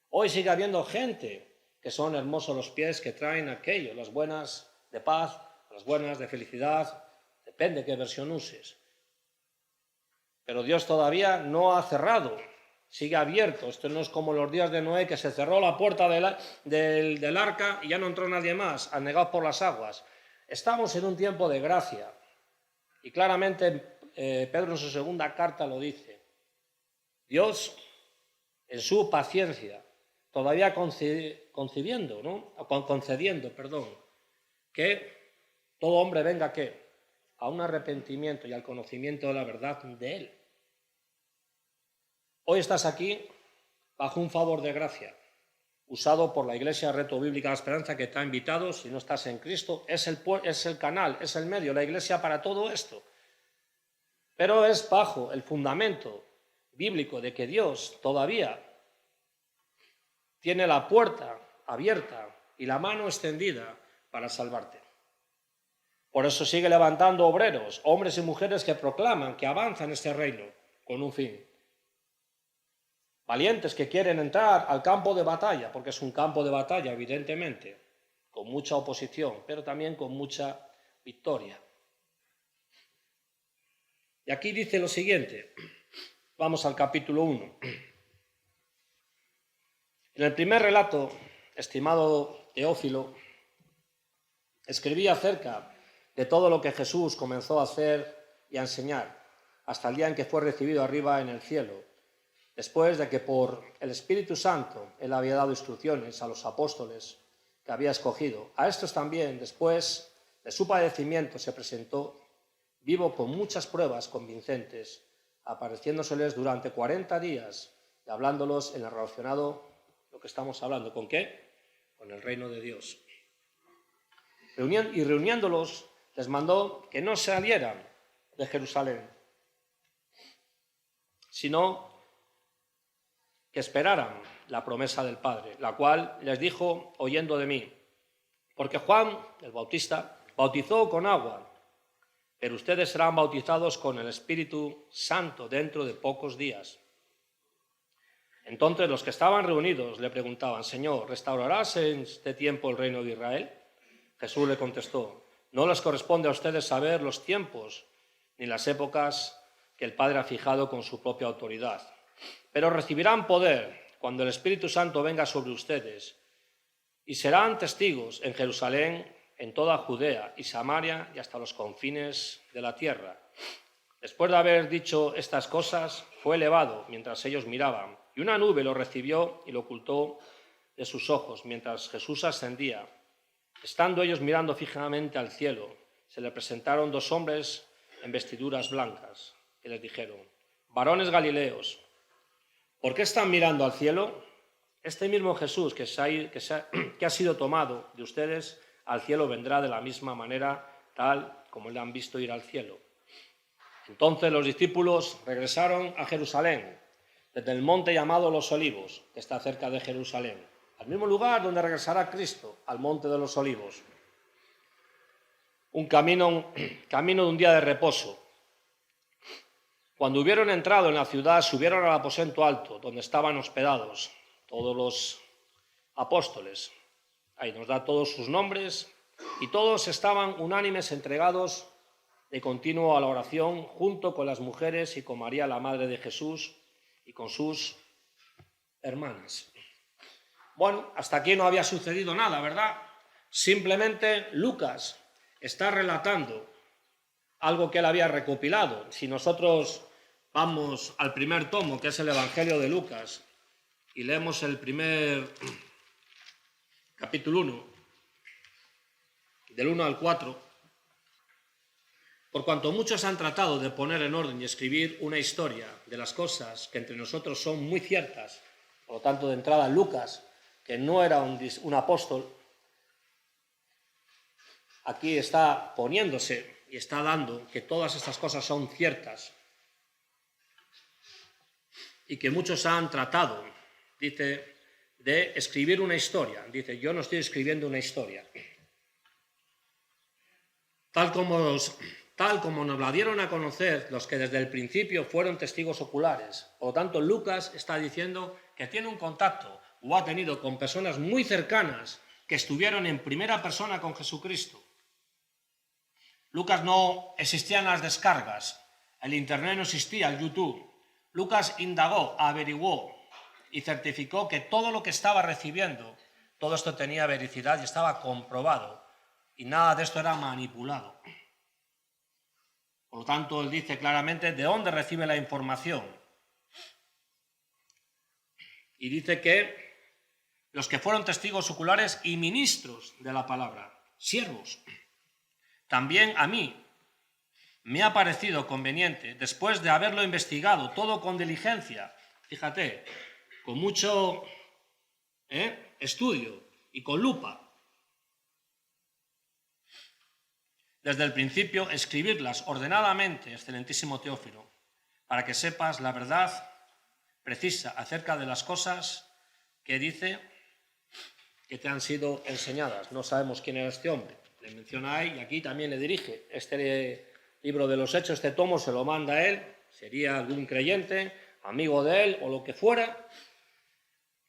Hoy sigue habiendo gente que son hermosos los pies que traen aquello, las buenas de paz, las buenas de felicidad, depende qué versión uses. Pero Dios todavía no ha cerrado, sigue abierto. Esto no es como los días de Noé, que se cerró la puerta del arca y ya no entró nadie más, anegados por las aguas. Estamos en un tiempo de gracia y claramente Pedro en su segunda carta lo dice. Dios en su paciencia, todavía concediendo, que todo hombre venga ¿qué? A un arrepentimiento y al conocimiento de la verdad de Él. Hoy estás aquí bajo un favor de gracia, usado por la Iglesia Reto Bíblica de la Esperanza, que te ha invitado. Si no estás en Cristo, es el canal, es el medio, la Iglesia para todo esto. Pero es bajo el fundamento bíblico de que Dios todavía tiene la puerta abierta y la mano extendida para salvarte. Por eso sigue levantando obreros, hombres y mujeres que proclaman, que avanzan este reino con un fin. Valientes que quieren entrar al campo de batalla, porque es un campo de batalla, evidentemente, con mucha oposición, pero también con mucha victoria. Y aquí dice lo siguiente, vamos al capítulo 1. En el primer relato, estimado Teófilo, escribí acerca de todo lo que Jesús comenzó a hacer y a enseñar, hasta el día en que fue recibido arriba en el cielo, después de que por el Espíritu Santo Él había dado instrucciones a los apóstoles que había escogido. A estos también, después de su padecimiento, se presentó vivo con muchas pruebas convincentes, apareciéndoseles durante 40 días y hablándolos en el relacionado, lo que estamos hablando, ¿con qué? Con el reino de Dios. Y reuniéndolos, les mandó que no salieran de Jerusalén, sino que esperaran la promesa del Padre, la cual les dijo oyendo de mí, porque Juan, el Bautista, bautizó con agua, pero ustedes serán bautizados con el Espíritu Santo dentro de pocos días. Entonces los que estaban reunidos le preguntaban, Señor, ¿restaurarás en este tiempo el reino de Israel? Jesús le contestó, no les corresponde a ustedes saber los tiempos ni las épocas que el Padre ha fijado con su propia autoridad, pero recibirán poder cuando el Espíritu Santo venga sobre ustedes y serán testigos en Jerusalén, en toda Judea y Samaria y hasta los confines de la tierra. Después de haber dicho estas cosas, fue elevado mientras ellos miraban, y una nube lo recibió y lo ocultó de sus ojos mientras Jesús ascendía. Estando ellos mirando fijamente al cielo, se le presentaron 2 hombres en vestiduras blancas, que les dijeron, varones galileos, ¿por qué están mirando al cielo? Este mismo Jesús que ha sido tomado de ustedes al cielo vendrá de la misma manera, tal como le han visto ir al cielo. Entonces los discípulos regresaron a Jerusalén, desde el monte llamado Los Olivos, que está cerca de Jerusalén, al mismo lugar donde regresará Cristo, al monte de los Olivos. Un camino de un día de reposo. Cuando hubieron entrado en la ciudad, subieron al aposento alto, donde estaban hospedados todos los apóstoles. Ahí nos da todos sus nombres, y todos estaban unánimes, entregados de continuo a la oración, junto con las mujeres y con María, la madre de Jesús, y con sus hermanas. Bueno, hasta aquí no había sucedido nada, ¿verdad? Simplemente Lucas está relatando algo que él había recopilado. Si nosotros vamos al primer tomo, que es el Evangelio de Lucas, y leemos el primer capítulo 1, del 1 al 4, por cuanto muchos han tratado de poner en orden y escribir una historia de las cosas que entre nosotros son muy ciertas, por lo tanto, de entrada Lucas, que no era un apóstol, aquí está poniéndose y está dando que todas estas cosas son ciertas y que muchos han tratado, dice, de escribir una historia. Dice, yo no estoy escribiendo una historia. Tal como nos la dieron a conocer los que desde el principio fueron testigos oculares. Por lo tanto, Lucas está diciendo que tiene un contacto o ha tenido con personas muy cercanas que estuvieron en primera persona con Jesucristo. Lucas no existían las descargas, el internet no existía, el YouTube. Lucas indagó, averiguó y certificó que todo lo que estaba recibiendo, todo esto tenía veracidad y estaba comprobado y nada de esto era manipulado. Por lo tanto, él dice claramente de dónde recibe la información. y dice que los que fueron testigos oculares y ministros de la palabra, siervos. También a mí me ha parecido conveniente, después de haberlo investigado todo con diligencia, fíjate, con mucho estudio y con lupa, desde el principio escribirlas ordenadamente, excelentísimo Teófilo, para que sepas la verdad precisa acerca de las cosas que dice que te han sido enseñadas. No sabemos quién era este hombre. Le menciona ahí y aquí también le dirige. Este libro de los Hechos, este tomo, se lo manda a él. Sería algún creyente, amigo de él o lo que fuera.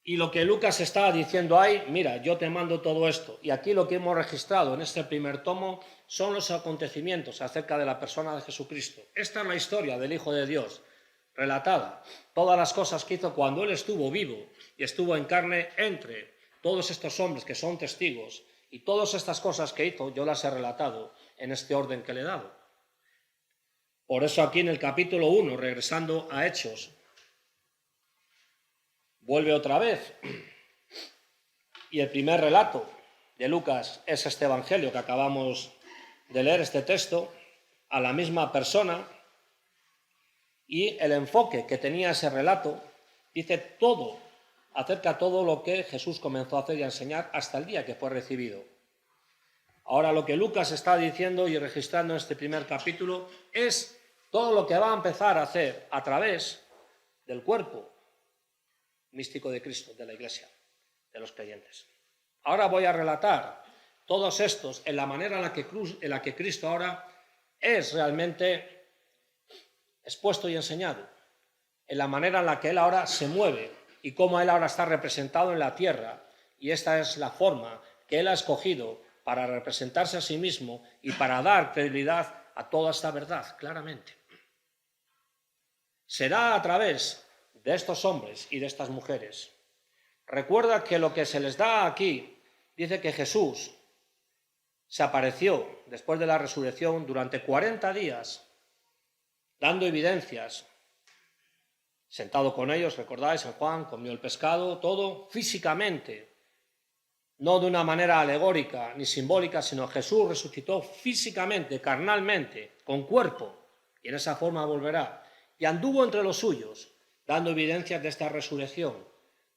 Y lo que Lucas está diciendo ahí, mira, yo te mando todo esto. Y aquí lo que hemos registrado en este primer tomo son los acontecimientos acerca de la persona de Jesucristo. Esta es la historia del Hijo de Dios, relatada. Todas las cosas que hizo cuando Él estuvo vivo y estuvo en carne entre todos estos hombres que son testigos. Y todas estas cosas que hizo yo las he relatado en este orden que le he dado. Por eso aquí en el capítulo 1, regresando a Hechos, vuelve otra vez, y el primer relato de Lucas es este evangelio que acabamos de leer, este texto, a la misma persona, y el enfoque que tenía ese relato dice todo, acerca de todo lo que Jesús comenzó a hacer y a enseñar hasta el día que fue recibido. Ahora lo que Lucas está diciendo y registrando en este primer capítulo es todo lo que va a empezar a hacer a través del cuerpo místico de Cristo, de la Iglesia, de los creyentes. Ahora voy a relatar todos estos en la manera en la que Cristo ahora es realmente expuesto y enseñado, en la manera en la que Él ahora se mueve y cómo Él ahora está representado en la tierra, y esta es la forma que Él ha escogido para representarse a sí mismo y para dar credibilidad a toda esta verdad, claramente. Será a través de estos hombres y de estas mujeres. Recuerda que lo que se les da aquí, dice que Jesús se apareció después de la resurrección durante 40 días, dando evidencias, sentado con ellos, recordáis, San Juan comió el pescado, todo físicamente, no de una manera alegórica ni simbólica, sino Jesús resucitó físicamente, carnalmente, con cuerpo, y en esa forma volverá, y anduvo entre los suyos, dando evidencias de esta resurrección,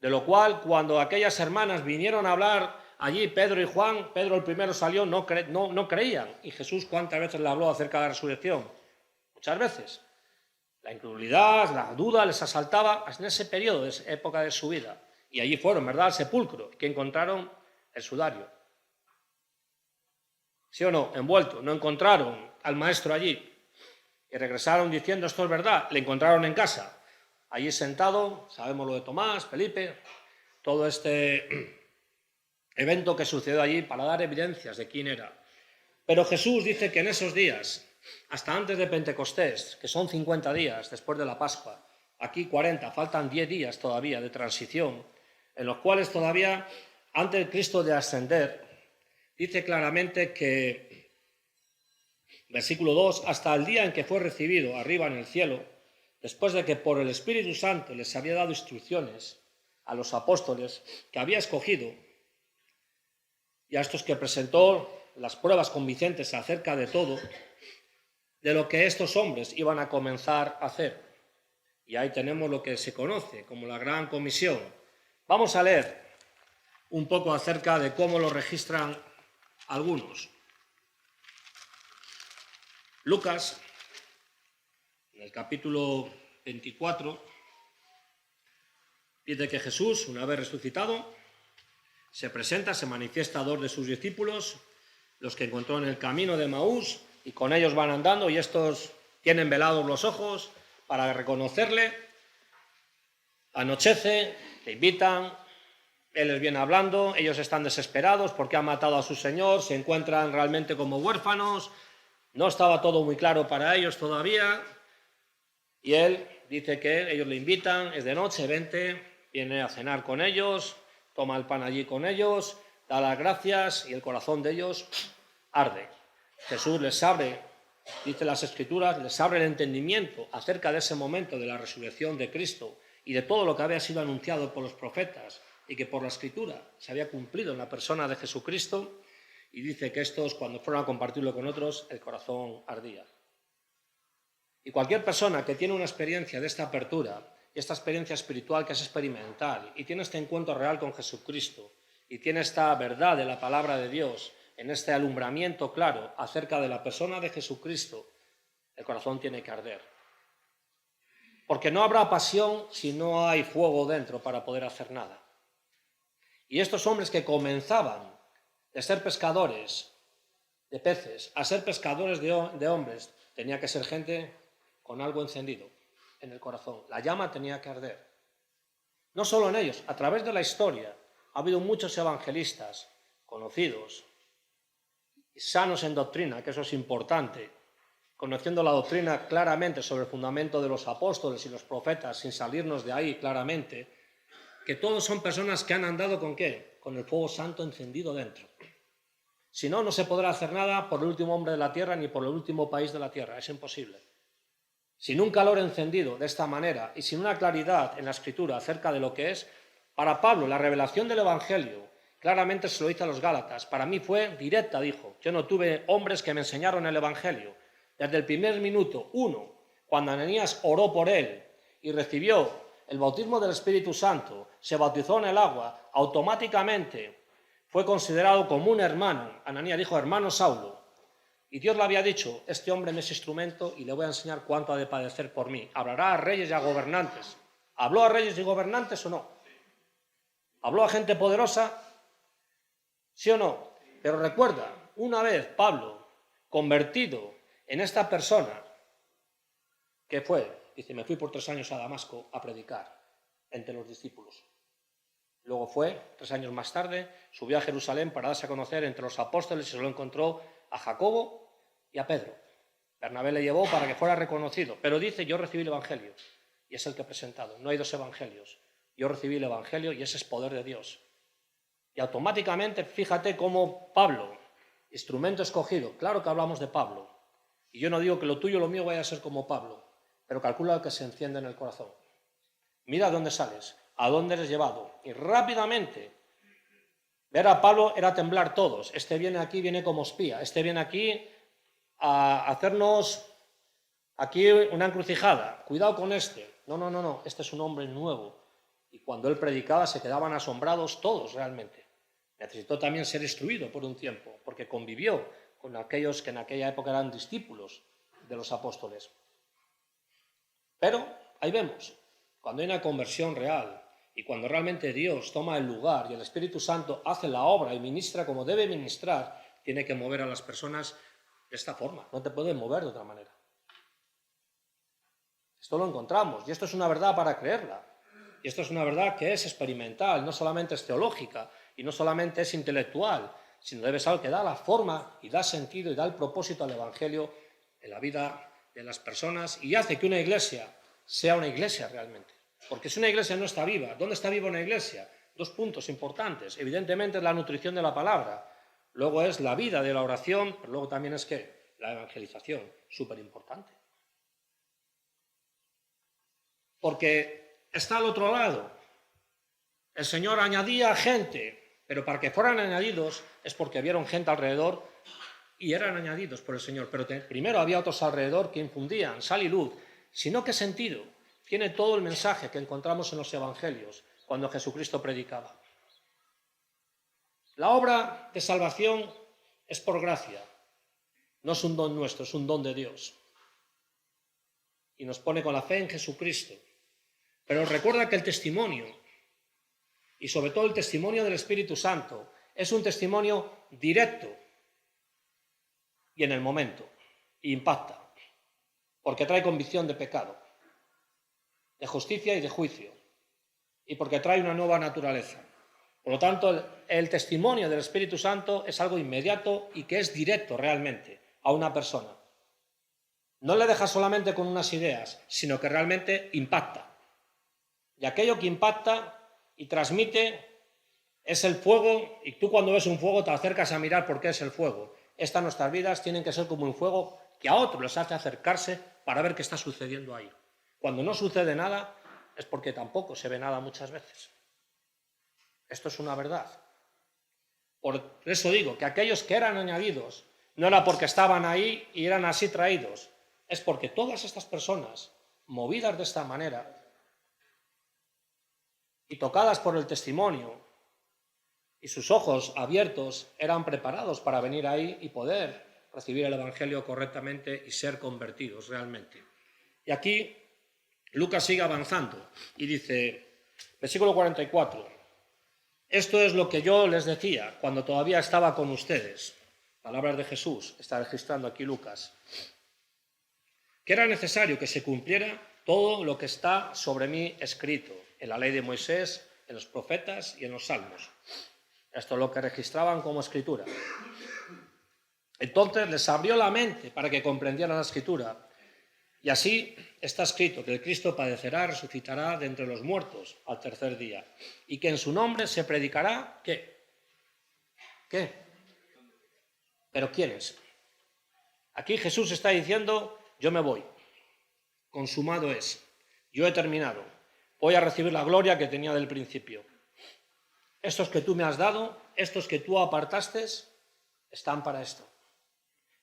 de lo cual cuando aquellas hermanas vinieron a hablar allí, Pedro y Juan, Pedro el primero salió, no creían, y Jesús cuántas veces le habló acerca de la resurrección, muchas veces. La incredulidad, la duda les asaltaba en ese periodo, en esa época de su vida, y allí fueron, ¿verdad?, al sepulcro, que encontraron el sudario. ¿Sí o no? Envuelto, no encontraron al maestro allí, y regresaron diciendo, esto es verdad, le encontraron en casa. Allí sentado, sabemos lo de Tomás, Felipe, todo este evento que sucedió allí para dar evidencias de quién era. Pero Jesús dice que en esos días, hasta antes de Pentecostés, que son 50 días después de la Pascua, aquí 40, faltan 10 días todavía de transición, en los cuales todavía, antes de Cristo de ascender, dice claramente que, versículo 2, hasta el día en que fue recibido arriba en el cielo, después de que por el Espíritu Santo les había dado instrucciones a los apóstoles que había escogido y a estos que presentó las pruebas convincentes acerca de todo, de lo que estos hombres iban a comenzar a hacer. Y ahí tenemos lo que se conoce como la Gran Comisión. Vamos a leer un poco acerca de cómo lo registran algunos. Lucas, en el capítulo 24, dice que Jesús, una vez resucitado, se presenta, se manifiesta a 2 de sus discípulos, los que encontró en el camino de Emaús, y con ellos van andando, y estos tienen velados los ojos para reconocerle. Anochece, le invitan, él les viene hablando, ellos están desesperados porque han matado a su Señor, se encuentran realmente como huérfanos, no estaba todo muy claro para ellos todavía, y él dice que ellos le invitan, es de noche, vente, viene a cenar con ellos, toma el pan allí con ellos, da las gracias y el corazón de ellos arde. Jesús les abre, dice las Escrituras, les abre el entendimiento acerca de ese momento de la resurrección de Cristo y de todo lo que había sido anunciado por los profetas y que por la Escritura se había cumplido en la persona de Jesucristo, y dice que estos, cuando fueron a compartirlo con otros, el corazón ardía. Y cualquier persona que tiene una experiencia de esta apertura, y esta experiencia espiritual que es experimental, y tiene este encuentro real con Jesucristo, y tiene esta verdad de la palabra de Dios, en este alumbramiento claro acerca de la persona de Jesucristo, el corazón tiene que arder. Porque no habrá pasión si no hay fuego dentro para poder hacer nada. Y estos hombres que comenzaban de ser pescadores de peces a ser pescadores de hombres, tenía que ser gente con algo encendido en el corazón. La llama tenía que arder. No solo en ellos, a través de la historia ha habido muchos evangelistas conocidos y sanos en doctrina, que eso es importante, conociendo la doctrina claramente sobre el fundamento de los apóstoles y los profetas, sin salirnos de ahí claramente, que todos son personas que han andado ¿con qué? Con el fuego santo encendido dentro. Si no, no se podrá hacer nada por el último hombre de la tierra ni por el último país de la tierra, es imposible. Sin un calor encendido de esta manera y sin una claridad en la Escritura acerca de lo que es, para Pablo la revelación del Evangelio claramente se lo hizo a los Gálatas. Para mí fue directa, dijo. Yo no tuve hombres que me enseñaron el Evangelio. Desde el primer minuto, cuando Ananías oró por él y recibió el bautismo del Espíritu Santo, se bautizó en el agua, automáticamente fue considerado como un hermano. Ananías dijo, hermano Saulo. Y Dios le había dicho, este hombre me es instrumento y le voy a enseñar cuánto ha de padecer por mí. Hablará a reyes y a gobernantes. ¿Habló a reyes y gobernantes o no? ¿Habló a gente poderosa? ¿Sí o no? Pero recuerda, una vez Pablo, convertido en esta persona, que fue, dice, me fui por 3 años a Damasco a predicar entre los discípulos. Luego fue, 3 años más tarde, subió a Jerusalén para darse a conocer entre los apóstoles y se lo encontró a Jacobo y a Pedro. Bernabé le llevó para que fuera reconocido, pero dice, yo recibí el Evangelio, y es el que he presentado. No hay 2 evangelios. Yo recibí el Evangelio y ese es poder de Dios. Y automáticamente, fíjate cómo Pablo, instrumento escogido, claro que hablamos de Pablo, y yo no digo que lo tuyo o lo mío vaya a ser como Pablo, pero calcula lo que se enciende en el corazón. Mira dónde sales, a dónde eres llevado, y rápidamente ver a Pablo era temblar todos. Este viene aquí, viene como espía. Este viene aquí a hacernos aquí una encrucijada. Cuidado con este. No. Este es un hombre nuevo. Y cuando él predicaba se quedaban asombrados todos realmente. Necesitó también ser instruido por un tiempo, porque convivió con aquellos que en aquella época eran discípulos de los apóstoles. Pero ahí vemos, cuando hay una conversión real, y cuando realmente Dios toma el lugar y el Espíritu Santo hace la obra y ministra como debe ministrar, tiene que mover a las personas de esta forma. No te pueden mover de otra manera. Esto lo encontramos y esto es una verdad para creerla. Y esto es una verdad que es experimental, no solamente es teológica y no solamente es intelectual, sino debe ser algo que da la forma y da sentido y da el propósito al Evangelio en la vida de las personas y hace que una iglesia sea una iglesia realmente. Porque si una iglesia no está viva, ¿dónde está viva una iglesia? 2 puntos importantes. Evidentemente es la nutrición de la palabra, luego es la vida de la oración, pero luego también es ¿qué? La evangelización, súper importante. Porque está al otro lado. El Señor añadía gente, pero para que fueran añadidos es porque vieron gente alrededor y eran añadidos por el Señor. Pero primero había otros alrededor que infundían sal y luz. Si no, ¿qué sentido tiene todo el mensaje que encontramos en los evangelios cuando Jesucristo predicaba? La obra de salvación es por gracia, no es un don nuestro, es un don de Dios. Y nos pone con la fe en Jesucristo. Pero recuerda que el testimonio, y sobre todo el testimonio del Espíritu Santo, es un testimonio directo y en el momento, y impacta, porque trae convicción de pecado, de justicia y de juicio, y porque trae una nueva naturaleza. Por lo tanto, el testimonio del Espíritu Santo es algo inmediato y que es directo realmente a una persona. No le deja solamente con unas ideas, sino que realmente impacta. Y aquello que impacta y transmite es el fuego, y tú cuando ves un fuego te acercas a mirar por qué es el fuego. Estas nuestras vidas tienen que ser como un fuego que a otros les hace acercarse para ver qué está sucediendo ahí. Cuando no sucede nada, es porque tampoco se ve nada muchas veces. Esto es una verdad. Por eso digo que aquellos que eran añadidos no era porque estaban ahí y eran así traídos, es porque todas estas personas, movidas de esta manera y tocadas por el testimonio, y sus ojos abiertos, eran preparados para venir ahí y poder recibir el Evangelio correctamente y ser convertidos realmente. Y aquí Lucas sigue avanzando y dice, versículo 44, esto es lo que yo les decía cuando todavía estaba con ustedes. Palabras de Jesús, está registrando aquí Lucas. Que era necesario que se cumpliera todo lo que está sobre mí escrito en la ley de Moisés, en los profetas y en los salmos. Esto es lo que registraban como escritura. Entonces les abrió la mente para que comprendieran la escritura. Y así está escrito que el Cristo padecerá, resucitará de entre los muertos al tercer día. Y que en su nombre se predicará, ¿qué? ¿Qué? ¿Pero quiénes? Aquí Jesús está diciendo, yo me voy. Consumado es. Yo he terminado. Voy a recibir la gloria que tenía del principio. Estos que tú me has dado, estos que tú apartaste, están para esto.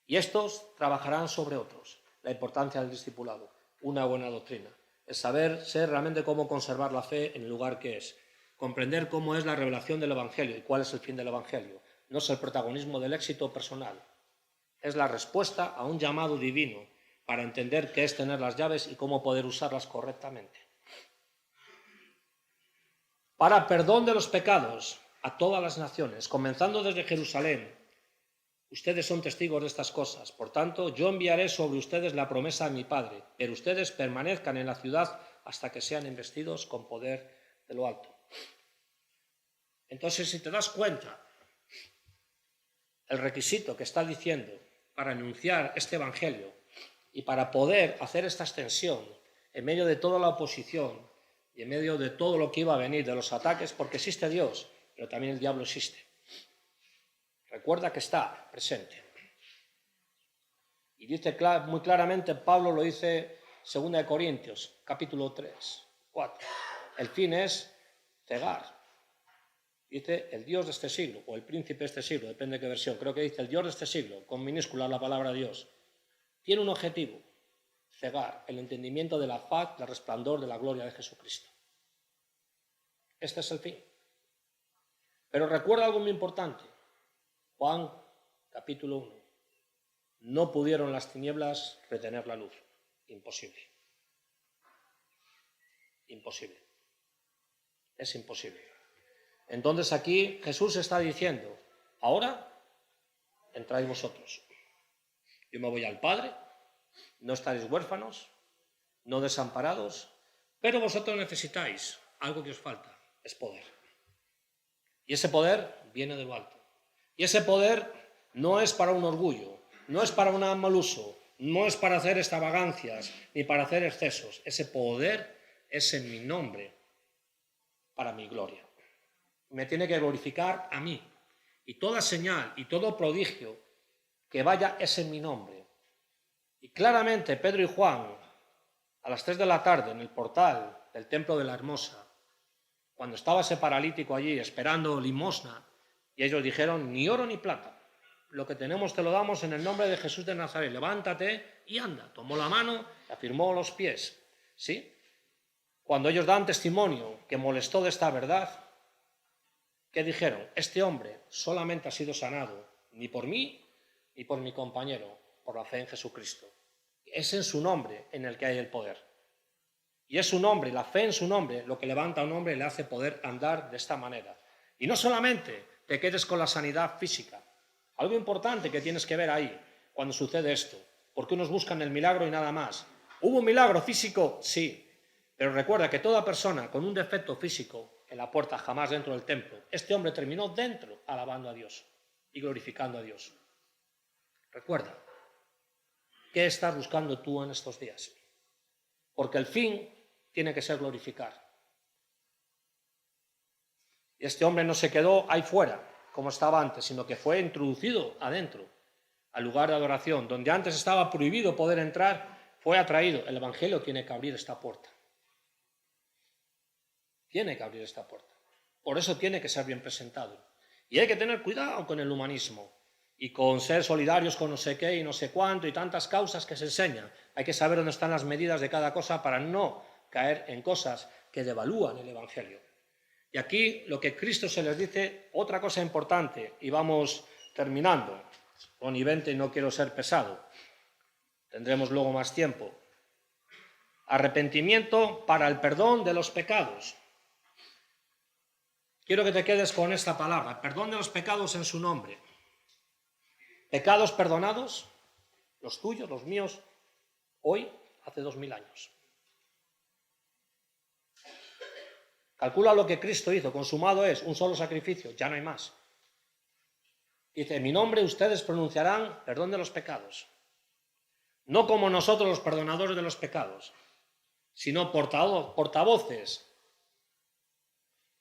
Y estos trabajarán sobre otros. La importancia del discipulado, una buena doctrina. Es saber realmente cómo conservar la fe en el lugar que es. Comprender cómo es la revelación del Evangelio y cuál es el fin del Evangelio. No es el protagonismo del éxito personal. Es la respuesta a un llamado divino para entender qué es tener las llaves y cómo poder usarlas correctamente. Para perdón de los pecados a todas las naciones, comenzando desde Jerusalén. Ustedes son testigos de estas cosas. Por tanto, yo enviaré sobre ustedes la promesa de mi Padre, pero ustedes permanezcan en la ciudad hasta que sean investidos con poder de lo alto. Entonces, si te das cuenta, el requisito que está diciendo para anunciar este evangelio y para poder hacer esta extensión en medio de toda la oposición y en medio de todo lo que iba a venir, de los ataques, porque existe Dios, pero también el diablo existe. Recuerda que está presente. Y dice muy claramente, Pablo lo dice 2 Corintios, capítulo 3, 4. El fin es cegar. Dice el Dios de este siglo, o el príncipe de este siglo, depende de qué versión. Creo que dice el Dios de este siglo, con minúscula la palabra Dios. Tiene un objetivo, cegar el entendimiento de la faz, del resplandor de la gloria de Jesucristo. Este es el fin. Pero recuerda algo muy importante. Juan, capítulo 1. No pudieron las tinieblas retener la luz. Imposible. Imposible. Es imposible. Entonces aquí Jesús está diciendo, ahora entráis vosotros. Yo me voy al Padre, no estaréis huérfanos, no desamparados, pero vosotros necesitáis algo que os falta, es poder. Y ese poder viene de lo alto. Y ese poder no es para un orgullo, no es para un mal uso, no es para hacer extravagancias ni para hacer excesos. Ese poder es en mi nombre, para mi gloria. Me tiene que glorificar a mí. Y toda señal y todo prodigio que vaya es en mi nombre. Y claramente Pedro y Juan, a las 3 de la tarde en el portal del Templo de la Hermosa, cuando estaba ese paralítico allí esperando limosna, y ellos dijeron, ni oro ni plata, lo que tenemos te lo damos en el nombre de Jesús de Nazaret, levántate y anda. Tomó la mano y afirmó los pies. ¿Sí? Cuando ellos dan testimonio que molestó de esta verdad, ¿qué dijeron? Este hombre solamente ha sido sanado, ni por mí ni por mi compañero, por la fe en Jesucristo. Es en su nombre en el que hay el poder. Y es su nombre, la fe en su nombre, lo que levanta a un hombre y le hace poder andar de esta manera. Y no solamente te quedes con la sanidad física. Algo importante que tienes que ver ahí cuando sucede esto, porque unos buscan el milagro y nada más. ¿Hubo un milagro físico? Sí, pero recuerda que toda persona con un defecto físico en la puerta, jamás dentro del templo, este hombre terminó dentro alabando a Dios y glorificando a Dios. Recuerda, ¿qué estás buscando tú en estos días? Porque el fin tiene que ser glorificar. Y este hombre no se quedó ahí fuera, como estaba antes, sino que fue introducido adentro, al lugar de adoración, donde antes estaba prohibido poder entrar, fue atraído. El Evangelio tiene que abrir esta puerta. tiene que abrir esta puerta. Por eso tiene que ser bien presentado. Y hay que tener cuidado con el humanismo y con ser solidarios con no sé qué y no sé cuánto y tantas causas que se enseñan. Hay que saber dónde están las medidas de cada cosa para no caer en cosas que devalúan el Evangelio. Y aquí lo que Cristo se les dice, otra cosa importante, y vamos terminando. Son y 20 y no quiero ser pesado. Tendremos luego más tiempo. Arrepentimiento para el perdón de los pecados. Quiero que te quedes con esta palabra, perdón de los pecados en su nombre. Pecados perdonados, los tuyos, los míos, hoy, hace 2000 años. Calcula lo que Cristo hizo, consumado es, un solo sacrificio, ya no hay más. Dice, en mi nombre ustedes pronunciarán perdón de los pecados. No como nosotros los perdonadores de los pecados, sino portavoces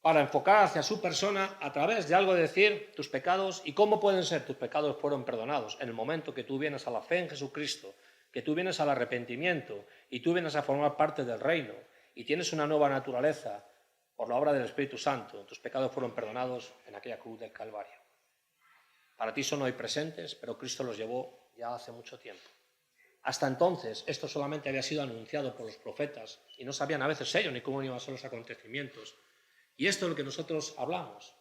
para enfocar hacia su persona a través de algo de decir tus pecados y cómo pueden ser tus pecados fueron perdonados en el momento que tú vienes a la fe en Jesucristo, que tú vienes al arrepentimiento y tú vienes a formar parte del reino y tienes una nueva naturaleza por la obra del Espíritu Santo. Tus pecados fueron perdonados en aquella cruz del Calvario. Para ti son hoy presentes, pero Cristo los llevó ya hace mucho tiempo. Hasta entonces esto solamente había sido anunciado por los profetas y no sabían a veces ellos ni cómo iban a ser los acontecimientos. Y esto es lo que nosotros hablamos.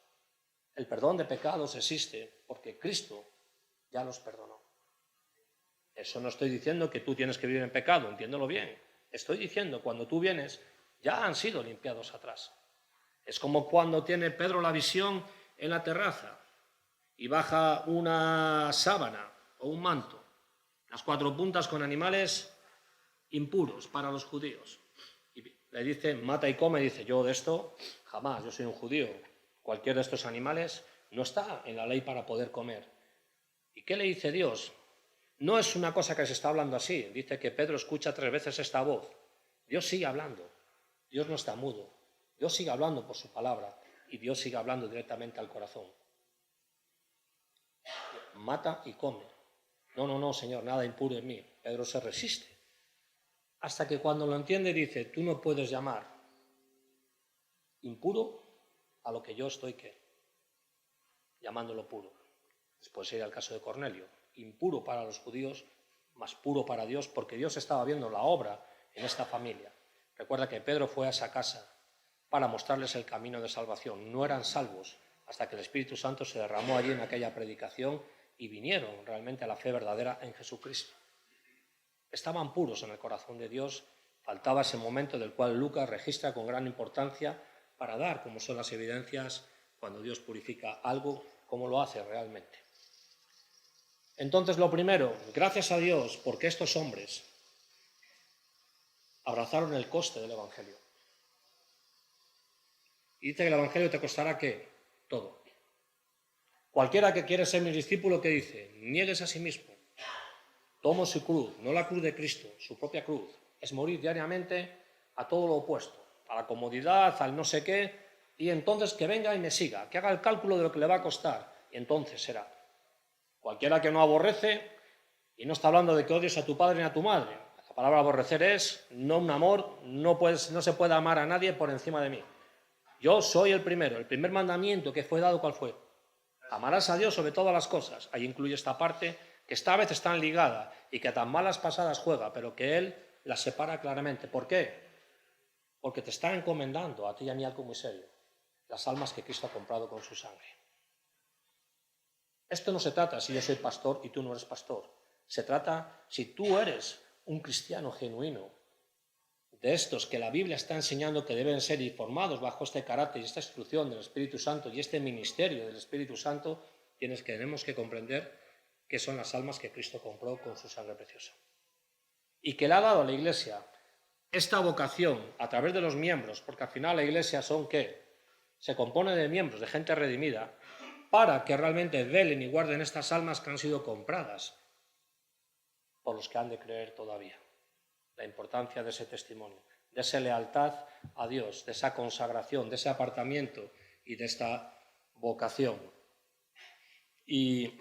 El perdón de pecados existe porque Cristo ya los perdonó. Eso no estoy diciendo que tú tienes que vivir en pecado, entiéndelo bien. Estoy diciendo cuando tú vienes ya han sido limpiados atrás. Es como cuando tiene Pedro la visión en la terraza y baja una sábana o un manto, las 4 puntas con animales impuros para los judíos. Y le dice, mata y come, y dice, yo de esto jamás, yo soy un judío. Cualquier de estos animales no está en la ley para poder comer. ¿Y qué le dice Dios? No es una cosa que se está hablando así. Dice que Pedro escucha 3 veces esta voz. Dios sigue hablando. Dios no está mudo. Dios sigue hablando por su palabra y Dios sigue hablando directamente al corazón. Mata y come. No, Señor, nada impuro en mí. Pedro se resiste. Hasta que cuando lo entiende dice, tú no puedes llamar impuro a lo que yo estoy, ¿qué? Llamándolo puro. Después sería el caso de Cornelio. Impuro para los judíos, más puro para Dios, porque Dios estaba viendo la obra en esta familia. Recuerda que Pedro fue a esa casa para mostrarles el camino de salvación. No eran salvos hasta que el Espíritu Santo se derramó allí en aquella predicación y vinieron realmente a la fe verdadera en Jesucristo. Estaban puros en el corazón de Dios. Faltaba ese momento del cual Lucas registra con gran importancia para dar como son las evidencias cuando Dios purifica algo, como lo hace realmente. Entonces, lo primero, gracias a Dios, porque estos hombres abrazaron el coste del Evangelio. Y dice que el Evangelio te costará, ¿qué? Todo. Cualquiera que quiere ser mi discípulo, ¿qué dice? Niéguese a sí mismo. Toma su cruz, no la cruz de Cristo, su propia cruz. Es morir diariamente a todo lo opuesto, a la comodidad, al no sé qué, y entonces que venga y me siga, que haga el cálculo de lo que le va a costar, y entonces será. Cualquiera que no aborrece, y no está hablando de que odies a tu padre ni a tu madre. La palabra aborrecer es no un amor, no se puede amar a nadie por encima de mí. Yo soy el primero, el primer mandamiento que fue dado, ¿cuál fue? Amarás a Dios sobre todas las cosas. Ahí incluye esta parte que esta vez está ligada y que tan malas pasadas juega, pero que Él las separa claramente. ¿Por qué? Porque te está encomendando a ti y a mí algo muy serio. Las almas que Cristo ha comprado con su sangre. Esto no se trata si yo soy pastor y tú no eres pastor. Se trata si tú eres un cristiano genuino, de estos que la Biblia está enseñando que deben ser informados bajo este carácter y esta instrucción del Espíritu Santo y este ministerio del Espíritu Santo, tenemos que comprender que son las almas que Cristo compró con su sangre preciosa. Y que le ha dado a la Iglesia esta vocación a través de los miembros, porque al final la Iglesia son ¿qué? Se compone de miembros, de gente redimida, para que realmente velen y guarden estas almas que han sido compradas por los que han de creer todavía. La importancia de ese testimonio, de esa lealtad a Dios, de esa consagración, de ese apartamiento y de esta vocación. Y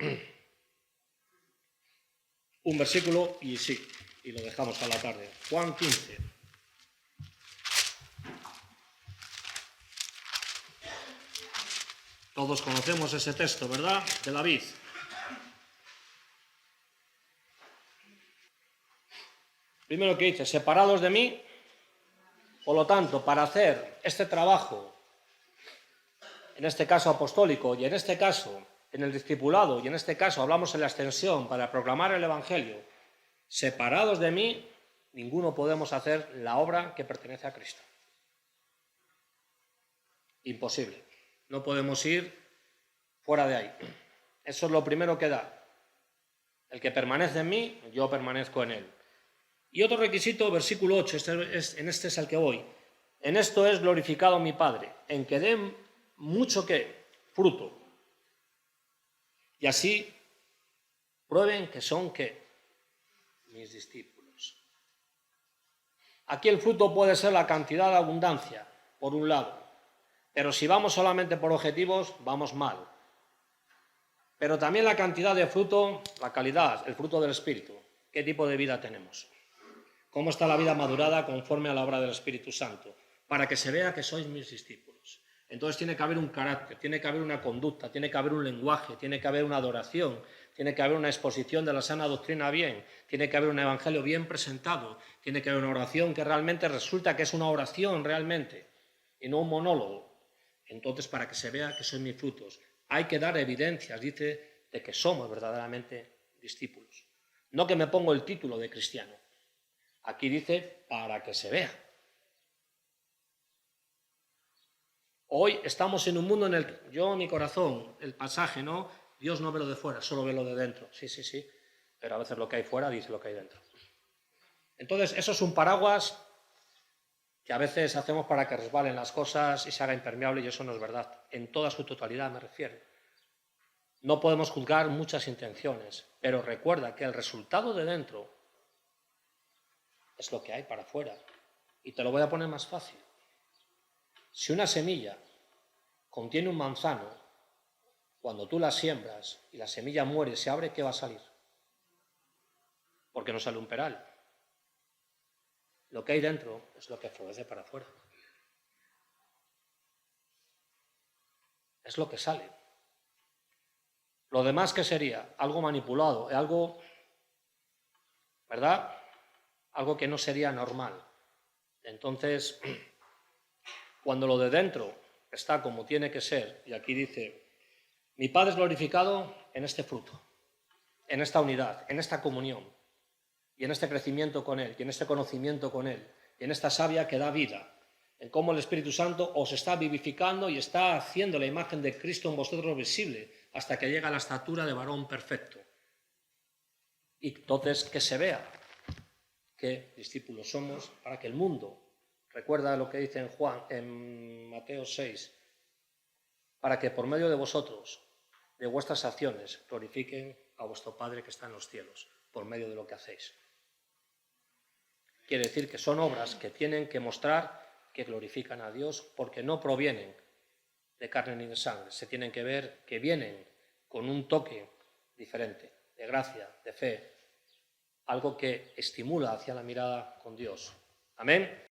un versículo, y sí, y lo dejamos a la tarde. Juan 15. Todos conocemos ese texto, ¿verdad? De la vid. Primero que dice, separados de mí. Por lo tanto, para hacer este trabajo, en este caso apostólico, y en este caso en el discipulado, y en este caso hablamos en la extensión, para proclamar el Evangelio, separados de mí, ninguno podemos hacer la obra que pertenece a Cristo. Imposible. No podemos ir fuera de ahí. Eso es lo primero que da. El que permanece en mí, yo permanezco en él. Y otro requisito, versículo 8, en este es el que voy. En esto es glorificado mi Padre, en que den mucho ¿qué? Fruto. Y así prueben que son ¿qué? Mis discípulos. Aquí el fruto puede ser la cantidad de abundancia, por un lado. Pero si vamos solamente por objetivos, vamos mal. Pero también la cantidad de fruto, la calidad, el fruto del Espíritu. ¿Qué tipo de vida tenemos? ¿Cómo está la vida madurada conforme a la obra del Espíritu Santo? Para que se vea que sois mis discípulos. Entonces tiene que haber un carácter, tiene que haber una conducta, tiene que haber un lenguaje, tiene que haber una adoración, tiene que haber una exposición de la sana doctrina bien, tiene que haber un evangelio bien presentado, tiene que haber una oración que realmente resulta que es una oración realmente y no un monólogo. Entonces, para que se vea que sois mis frutos, hay que dar evidencias, dice, de que somos verdaderamente discípulos. No que me pongo el título de cristiano. Aquí dice, para que se vea. Hoy estamos en un mundo en el que yo, mi corazón, el pasaje, ¿no? Dios no ve lo de fuera, solo ve lo de dentro. Sí, pero a veces lo que hay fuera dice lo que hay dentro. Entonces, eso es un paraguas que a veces hacemos para que resbalen las cosas y se haga impermeable, y eso no es verdad. En toda su totalidad me refiero. No podemos juzgar muchas intenciones, pero recuerda que el resultado de dentro es lo que hay para afuera. Y te lo voy a poner más fácil. Si una semilla contiene un manzano, cuando tú la siembras y la semilla muere, se abre, ¿qué va a salir? Porque no sale un peral. Lo que hay dentro es lo que florece para afuera. Es lo que sale. Lo demás, ¿qué sería? Algo manipulado, algo, ¿verdad? Algo que no sería normal. Entonces, cuando lo de dentro está como tiene que ser, y aquí dice, mi Padre es glorificado en este fruto, en esta unidad, en esta comunión, y en este crecimiento con Él, y en este conocimiento con Él, y en esta savia que da vida, en cómo el Espíritu Santo os está vivificando y está haciendo la imagen de Cristo en vosotros visible, hasta que llega a la estatura de varón perfecto. Y entonces que se vea qué discípulos somos, para que el mundo, recuerda lo que dice en Mateo 6, para que por medio de vosotros, de vuestras acciones, glorifiquen a vuestro Padre que está en los cielos, por medio de lo que hacéis. Quiere decir que son obras que tienen que mostrar que glorifican a Dios, porque no provienen de carne ni de sangre, se tienen que ver que vienen con un toque diferente, de gracia, de fe, algo que estimula hacia la mirada con Dios. Amén.